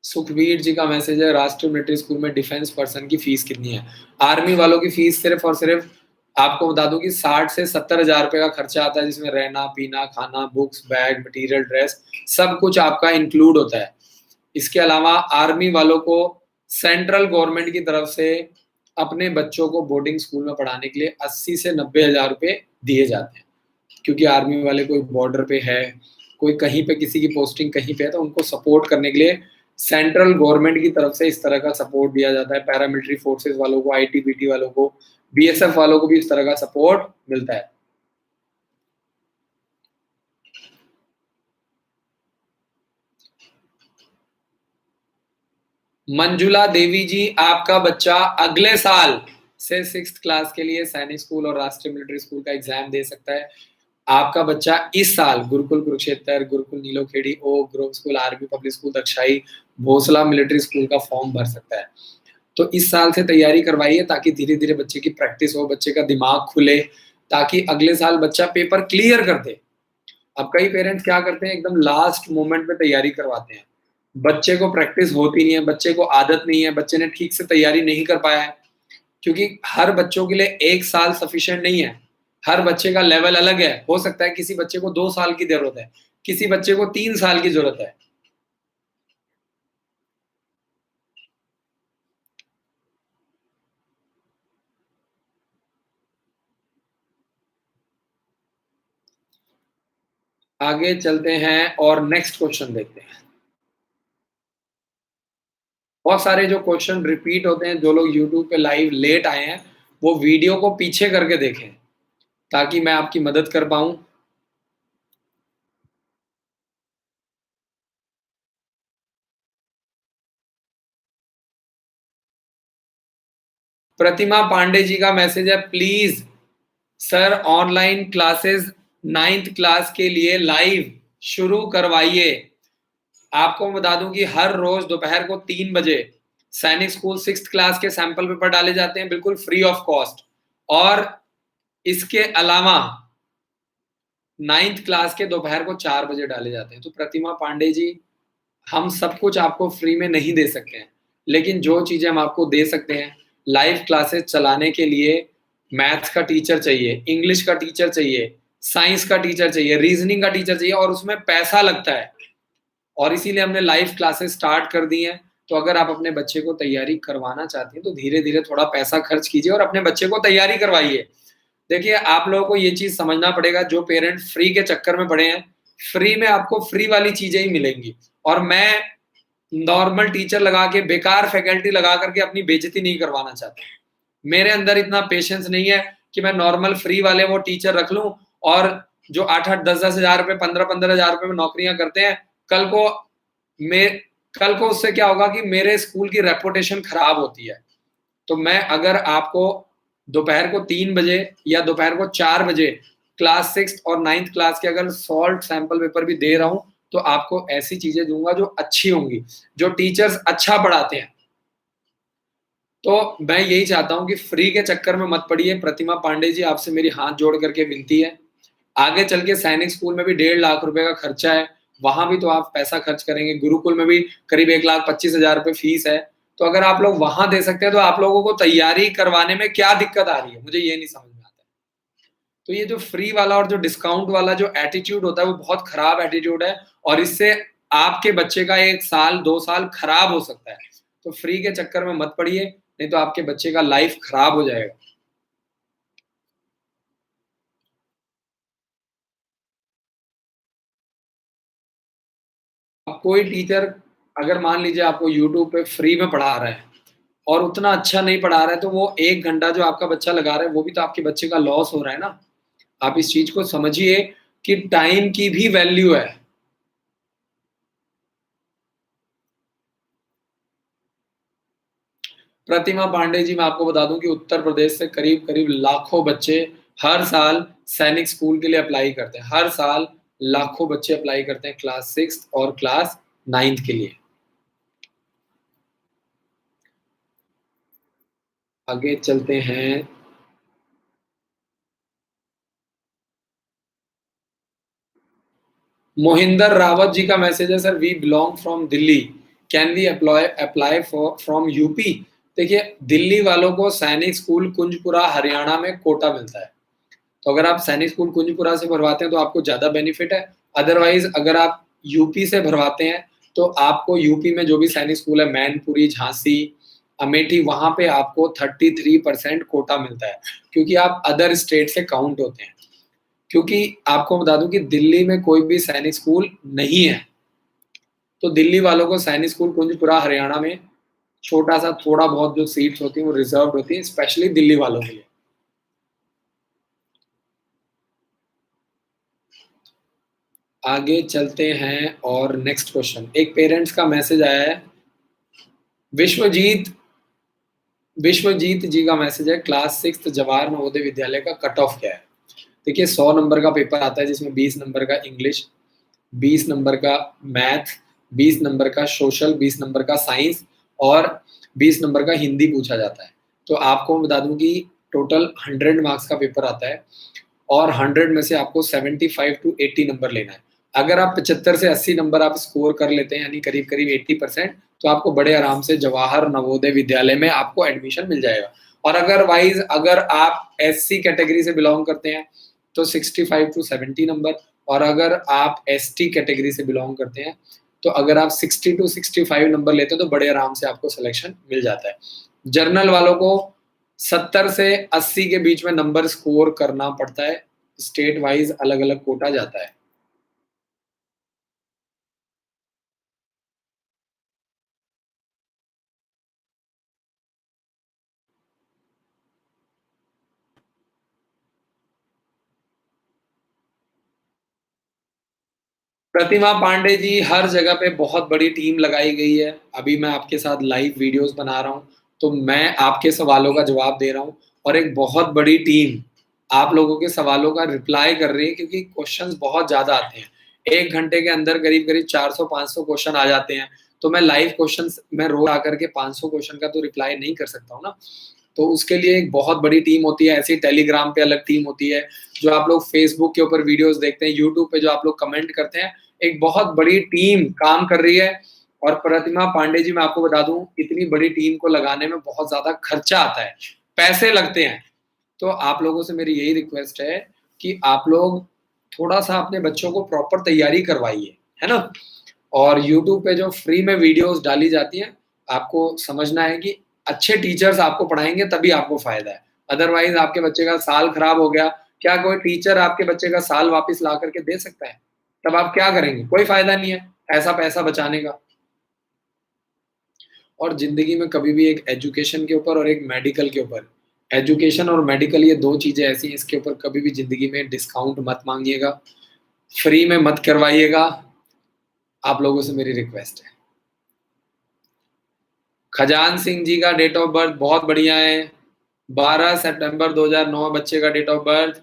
सुखबीर जी का मैसेज है, राष्ट्रीय मिलिट्री स्कूल में डिफेंस पर्सन की फीस कितनी है? आर्मी वालों की फीस सिर्फ और सिर्फ आपको बता दूं कि 60 से 70 हजार रुपए का खर्चा आता है, जिसमें रहना पीना खाना बुक्स बैग मटेरियल ड्रेस सब कुछ आपका इंक्लूड होता है। इसके अलावा आर्मी वालों को सेंट्रल गवर्नमेंट की तरफ से अपने बच्चों को बोर्डिंग स्कूल में पढ़ाने के लिए 80 से 90 हजार रुपए दिए जाते हैं, क्योंकि आर्मी वाले कोई बॉर्डर पे है, कोई कहीं पे किसी की पोस्टिंग कहीं पे है, तो उनको सपोर्ट करने के लिए सेंट्रल गवर्नमेंट की तरफ से इस तरह का सपोर्ट दिया जाता है। पैरामिलिट्री फोर्सेस वालों को, आईटीबीटी वालों को, बीएसएफ वालों को भी इस तरह का सपोर्ट मिलता है। मंजुला देवी जी, आपका बच्चा अगले साल से 6th क्लास के लिए सैनिक स्कूल और राष्ट्रीय मिलिट्री स्कूल का एग्जाम दे सकता है। आपका बच्चा इस साल Gurukul Kurukshetra, Gurukul Nilokheri, Oak Grove School, Army Public School Dagshai, Bhonsala military School का फॉर्म भर सकता है। तो इस साल से तैयारी करवाइए ताकि धीरे धीरे बच्चे की प्रैक्टिस हो, बच्चे का दिमाग खुले, ताकि अगले साल बच्चा पेपर क्लियर कर दे। अब कई पेरेंट्स क्या करते हैं, एकदम लास्ट मोमेंट में तैयारी करवाते हैं, बच्चे को प्रैक्टिस होती नहीं है, बच्चे को आदत नहीं है, बच्चे ने ठीक से तैयारी नहीं कर पाया है, क्योंकि हर बच्चों के लिए 1 साल सफिशिएंट नहीं है। हर बच्चे का लेवल अलग है, हो सकता है किसी बच्चे को 2 साल की जरूरत है, किसी बच्चे को 3 साल की जरूरत है। आगे चलते हैं और नेक्स्ट क्वेश्चन देखते हैं। बहुत सारे जो क्वेश्चन रिपीट होते हैं, जो लोग यूट्यूब पे लाइव लेट आए हैं वो वीडियो को पीछे करके देखें ताकि मैं आपकी मदद कर पाऊं। प्रतिमा पांडे जी का मैसेज है, please sir online classes 9th class के लिए लाइव शुरू करवाइए। आपको मैं बता दूं कि हर रोज दोपहर को 3 बजे सैनिक स्कूल 6th क्लास के सैंपल पेपर डाले जाते हैं, बिल्कुल फ्री ऑफ कॉस्ट। और इसके अलावा 9th क्लास के दोपहर को 4 बजे डाले जाते हैं। तो प्रतिमा पांडे जी, हम सब कुछ आपको फ्री में नहीं दे सकते हैं, लेकिन जो चीजें हम आपको दे सकते हैं, लाइव क्लासेस चलाने के लिए मैथ्स का टीचर चाहिए, इंग्लिश का टीचर चाहिए, साइंस का टीचर चाहिए, रीजनिंग का टीचर चाहिए, और उसमें पैसा लगता है, और इसीलिए हमने लाइव क्लासेस स्टार्ट कर दी हैं। तो अगर आप अपने बच्चे को तैयारी करवाना चाहते हैं तो धीरे धीरे थोड़ा पैसा खर्च कीजिए और अपने बच्चे को तैयारी करवाइए। देखिए, आप लोगों को ये चीज समझना पड़ेगा, जो पेरेंट फ्री के चक्कर में पड़े हैं, फ्री में आपको फ्री वाली चीजें ही मिलेंगी। और मैं नॉर्मल टीचर लगा के, बेकार फैकल्टी लगा करके अपनी बेइज्जती नहीं करवाना चाहता। मेरे अंदर इतना पेशेंस नहीं है कि मैं नॉर्मल फ्री वाले वो टीचर रख लूं, और जो 8-8 10-10 हजार रुपए, 15-15 हजार रुपए में नौकरियां करते हैं, कल को मैं कल को उससे क्या होगा कि मेरे स्कूल की रेपुटेशन खराब होती है। तो मैं अगर आपको दोपहर को 3 बजे या दोपहर को 4 बजे क्लास 6 और 9th क्लास के अगर सॉल्व सैंपल पेपर भी दे रहा हूं, तो आपको ऐसी चीजें दूंगा जो अच्छी होंगी, जो टीचर्स अच्छा पढ़ाते हैं। तो मैं यही चाहता हूं कि फ्री के चक्कर में मत पड़िए। प्रतिमा पांडे जी, आपसे मेरी हाथ जोड़ करके विनती है, आगे चल के सैनिक स्कूल में भी 1.5 लाख रुपए का खर्चा है, वहां भी तो आप पैसा खर्च करेंगे, गुरुकुल में भी करीब 1,25,000 रुपए फीस है। तो अगर आप लोग वहां दे सकते हैं तो आप लोगों को तैयारी करवाने में क्या दिक्कत आ रही है, मुझे ये नहीं समझ में आता है। तो ये जो फ्री वाला और जो डिस्काउंट वाला जो एटीट्यूड होता है, वो बहुत खराब एटीट्यूड है, और इससे आपके बच्चे का 1 साल 2 साल खराब हो सकता है। तो फ्री के चक्कर में मत पड़िए, नहीं तो आपके बच्चे का लाइफ खराब हो जाएगा। अब कोई टीचर अगर मान लीजिए आपको यूट्यूब पे फ्री में पढ़ा रहा है और उतना अच्छा नहीं पढ़ा रहा है, तो वो 1 घंटा जो आपका बच्चा लगा रहा है वो भी तो आपके बच्चे का लॉस हो रहा है ना। आप इस चीज को समझिए कि टाइम की भी वैल्यू है। प्रतिमा पांडे जी, मैं आपको बता दूं कि उत्तर प्रदेश से करीब करीब लाखों बच्चे हर साल सैनिक स्कूल के लिए अप्लाई करते हैं। हर साल लाखों बच्चे अप्लाई करते हैं क्लास 6 और क्लास 9th के लिए। आगे चलते हैं। मोहिंदर रावत जी का मैसेज है, sir we belong from Delhi, can we apply from UP? देखिए, दिल्ली वालों को सैनिक स्कूल कुंजपुरा हरियाणा में कोटा मिलता है, तो अगर आप सैनिक स्कूल कुंजपुरा से भरवाते हैं तो आपको ज़्यादा बेनिफिट है। अदरवाइज अगर आप यूपी से भरवाते हैं तो आपको यूपी में जो भी सैनिक स्कूल है, मैनपुरी, झांसी, अमेठी, वहाँ पे आपको 33% कोटा मिलता है, क्योंकि आप अदर स्टेट से काउंट होते हैं। क्योंकि आपको बता दूं कि दिल्ली में कोई भी सैनिक स्कूल नहीं है, तो दिल्ली वालों को सैनिक स्कूल कुंजपुरा हरियाणा में छोटा सा थोड़ा बहुत जो सीट्स होती हैं वो रिजर्व होती हैं, स्पेशली दिल्ली वालों के लिए। आगे चलते हैं और नेक्स्ट क्वेश्चन, एक पेरेंट्स का मैसेज आया है, विश्वजीत विश्वजीत जी का मैसेज है, क्लास 6 जवाहर नवोदय विद्यालय का कट ऑफ क्या है? देखिए, 100 नंबर का पेपर आता है जिसमें 20 नंबर का इंग्लिश, 20 नंबर का मैथ, 20 नंबर का सोशल, 20 नंबर का साइंस और 20 नंबर का हिंदी पूछा जाता है। तो आपको बता दूं कि टोटल 100 मार्क्स का पेपर आता है और 100 में से आपको 75 टू 80 नंबर लेना है। अगर आप 75 से 80 नंबर आप स्कोर कर लेते हैं, यानी करीब करीब 80%, तो आपको बड़े आराम से जवाहर नवोदय विद्यालय में आपको एडमिशन मिल जाएगा। और अगर आप एससी कैटेगरी से बिलोंग करते हैं तो 65 टू 70 नंबर, और अगर आप एसटी कैटेगरी से बिलोंग करते हैं तो अगर आप 60 टू 65 नंबर लेते हैं तो बड़े आराम से आपको सिलेक्शन मिल जाता है। जर्नल वालों को 70 से 80 के बीच में नंबर स्कोर करना पड़ता है, स्टेट वाइज अलग अलग कोटा जाता है। प्रतिमा पांडे जी, हर जगह पे बहुत बड़ी टीम लगाई गई है। अभी मैं आपके साथ लाइव वीडियोस बना रहा हूँ, तो मैं आपके सवालों का जवाब दे रहा हूँ और एक बहुत बड़ी टीम आप लोगों के सवालों का रिप्लाई कर रही है, क्योंकि क्वेश्चंस बहुत ज़्यादा आते हैं। 1 घंटे के अंदर करीब करीब 400-500 क्वेश्चन आ जाते हैं, तो मैं लाइव क्वेश्चंस मैं रोज आकर के 500 क्वेश्चन का तो रिप्लाई नहीं कर सकता हूँ ना। तो उसके लिए एक बहुत बड़ी टीम होती है, ऐसी टेलीग्राम पे अलग टीम होती है, जो आप लोग फेसबुक के ऊपर वीडियोस देखते हैं, यूट्यूब पे जो आप लोग कमेंट करते हैं, एक बहुत बड़ी टीम काम कर रही है। और प्रतिमा पांडे जी, मैं आपको बता दूं, इतनी बड़ी टीम को लगाने में बहुत ज्यादा खर्चा आता है, पैसे लगते हैं। तो आप लोगों से मेरी यही रिक्वेस्ट है कि आप लोग थोड़ा सा अपने बच्चों को प्रॉपर तैयारी करवाइए, है ना। और यूट्यूब पे जो फ्री में वीडियोस डाली जाती हैं, आपको समझना है कि अच्छे टीचर्स आपको पढ़ाएंगे तभी आपको फायदा है। अदरवाइज आपके बच्चे का साल खराब हो गया, क्या कोई टीचर आपके बच्चे का साल वापस ला करके दे सकता है? तब आप क्या करेंगे? कोई फायदा नहीं है ऐसा पैसा बचाने का। और जिंदगी में कभी भी एक एजुकेशन के ऊपर और एक मेडिकल के ऊपर, एजुकेशन और मेडिकल ये दो चीजें ऐसी हैं, इसके ऊपर कभी भी जिंदगी में डिस्काउंट मत मांगिएगा, फ्री में मत करवाइएगा। आप लोगों से मेरी रिक्वेस्ट है। खजान सिंह जी का डेट ऑफ बर्थ बहुत बढ़िया है, 12 सितंबर 2009 बच्चे का डेट ऑफ बर्थ।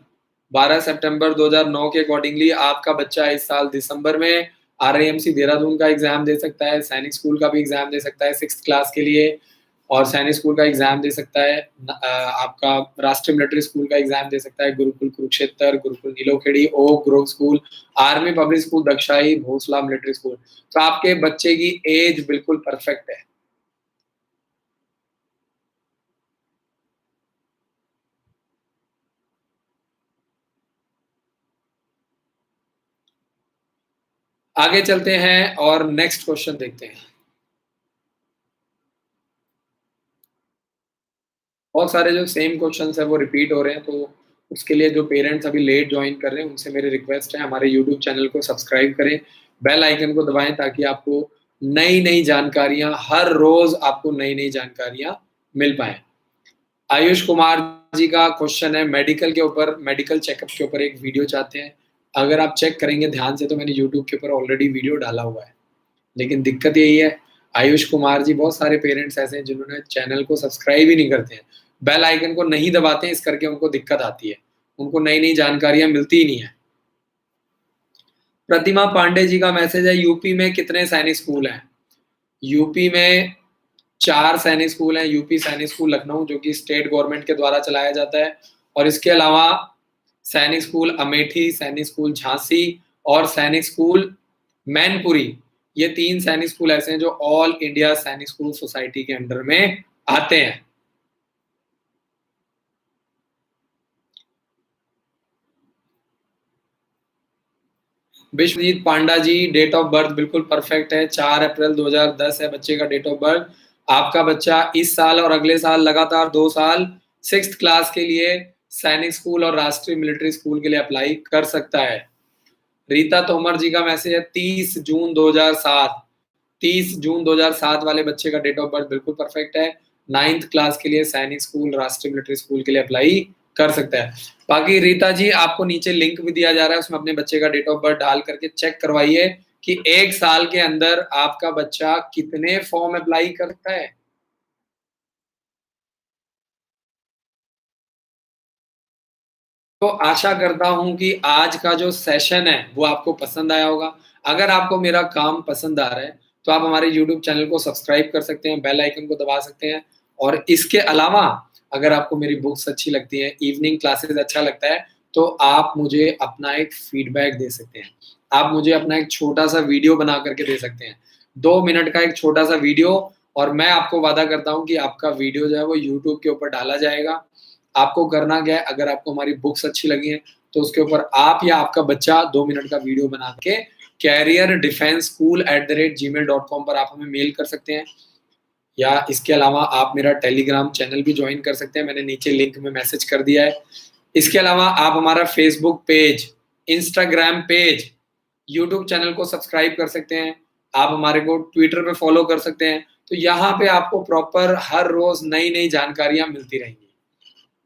12 सितंबर 2009 के अकॉर्डिंगली आपका बच्चा इस साल दिसंबर में आरआईएमसी देहरादून का एग्जाम दे सकता है, सैनिक स्कूल का भी एग्जाम दे सकता है 6th क्लास के लिए, और सैनिक स्कूल का एग्जाम दे सकता है, आपका राष्ट्रीय मिलिट्री स्कूल का एग्जाम दे सकता है, Gurukul Kurukshetra, Gurukul Nilokheri, Oak Grove School, Army Public School Dagshai, Bhonsala military School. तो आपके बच्चे की एज बिल्कुल परफेक्ट है। आगे चलते हैं और नेक्स्ट क्वेश्चन देखते हैं। बहुत सारे जो सेम क्वेश्चंस है वो रिपीट हो रहे हैं, तो उसके लिए जो पेरेंट्स अभी लेट ज्वाइन कर रहे हैं उनसे मेरी रिक्वेस्ट है, हमारे यूट्यूब चैनल को सब्सक्राइब करें, बेल आइकन को दबाएं, ताकि आपको नई नई जानकारियां, हर रोज आपको नई नई जानकारियां मिल पाए। आयुष कुमार जी का क्वेश्चन है, मेडिकल के ऊपर, मेडिकल चेकअप के ऊपर एक वीडियो चाहते हैं। अगर आप चेक करेंगे ध्यान से तो मैंने यूट्यूब के ऊपर ऑलरेडी वीडियो डाला हुआ है, लेकिन दिक्कत यही है आयुष कुमार जी, बहुत सारे पेरेंट्स ऐसे हैं जिन्होंने चैनल को सब्सक्राइब ही नहीं करते हैं, बेल आइकन को नहीं दबाते हैं, इस करके उनको दिक्कत आती है, उनको नई नई जानकारियां मिलती ही नहीं है। प्रतिमा पांडे जी का मैसेज है, यूपी में कितने सैनिक स्कूल हैं? यूपी में 4 सैनिक स्कूल हैं, यूपी सैनिक स्कूल लखनऊ जो कि स्टेट गवर्नमेंट के द्वारा चलाया जाता है, और इसके अलावा सैनिक स्कूल अमेठी, सैनिक स्कूल झांसी और सैनिक स्कूल मैनपुरी, ये 3 सैनिक स्कूल ऐसे हैं जो ऑल इंडिया सैनिक स्कूल सोसाइटी के अंडर में आते हैं। विश्वजीत पांडा जी, डेट ऑफ बर्थ बिल्कुल परफेक्ट है, 4 अप्रैल 2010 है बच्चे का डेट ऑफ बर्थ। आपका बच्चा इस साल और अगले साल लगातार 2 साल 6th क्लास के लिए सैनिक स्कूल और राष्ट्रीय मिलिट्री स्कूल के लिए अप्लाई कर सकता है। रीता तोमर जी का मैसेज है 30 जून 2007। 30 जून 2007 वाले बच्चे का डेट ऑफ बर्थ बिल्कुल परफेक्ट है। 9th क्लास के लिए सैनिक स्कूल राष्ट्रीय मिलिट्री स्कूल के लिए अप्लाई कर सकता है। बाकी रीता जी, आपको नीचे लिंक भी दिया जा रहा है, उसमें अपने बच्चे का डेट ऑफ बर्थ डाल करके चेक करवाइए कि 1 साल के अंदर आपका बच्चा कितने फॉर्म अप्लाई करता है। तो आशा करता हूं कि आज का जो सेशन है वो आपको पसंद आया होगा। अगर आपको मेरा काम पसंद आ रहा है तो आप हमारे यूट्यूब चैनल को सब्सक्राइब कर सकते हैं, बेल आइकन को दबा सकते हैं। और इसके अलावा अगर आपको मेरी बुक्स अच्छी लगती हैं, इवनिंग क्लासेस अच्छा लगता है, तो आप मुझे अपना एक फीडबैक दे सकते हैं। आप मुझे अपना एक छोटा सा वीडियो बना करके दे सकते हैं, 2 मिनट का एक छोटा सा वीडियो। और मैं आपको वादा करता हूँ कि आपका वीडियो जो है वो यूट्यूब के ऊपर डाला जाएगा। आपको करना क्या है, अगर आपको हमारी बुक्स अच्छी लगी हैं तो उसके ऊपर आप या आपका बच्चा 2 मिनट का वीडियो बना के careerdefenseschool@gmail.com पर आप हमें मेल कर सकते हैं। या इसके अलावा आप मेरा टेलीग्राम चैनल भी ज्वाइन कर सकते हैं, मैंने नीचे लिंक में मैसेज कर दिया है। इसके अलावा आप हमारा Facebook page, Instagram page, YouTube channel को सब्सक्राइब कर सकते हैं। आप हमारे को ट्विटर पे फॉलो कर सकते हैं। तो यहाँ पे आपको प्रॉपर हर रोज नई नई जानकारियां मिलती रहेंगी।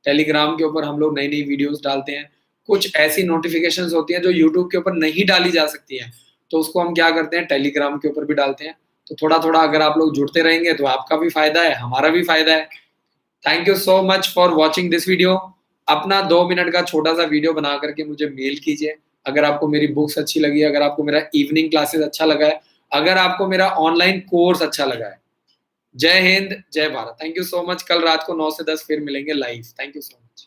टेलीग्राम के ऊपर हम लोग नई नई वीडियोस डालते हैं। कुछ ऐसी नोटिफिकेशंस होती हैं जो यूट्यूब के ऊपर नहीं डाली जा सकती हैं, तो उसको हम क्या करते हैं, टेलीग्राम के ऊपर भी डालते हैं। तो थोड़ा थोड़ा अगर आप लोग जुड़ते रहेंगे तो आपका भी फायदा है, हमारा भी फायदा है। Thank you so much for watching this video. अपना 2 मिनट का छोटा सा वीडियो बना करके मुझे मेल कीजिए अगर आपको मेरी बुक्स अच्छी लगी, अगर आपको मेरा इवनिंग क्लासेस अच्छा लगा है, अगर आपको मेरा ऑनलाइन कोर्स अच्छा लगा है। जय हिंद, जय Bharat. Thank you so much. कल रात को 9 से 10 फिर मिलेंगे live. Thank you so much.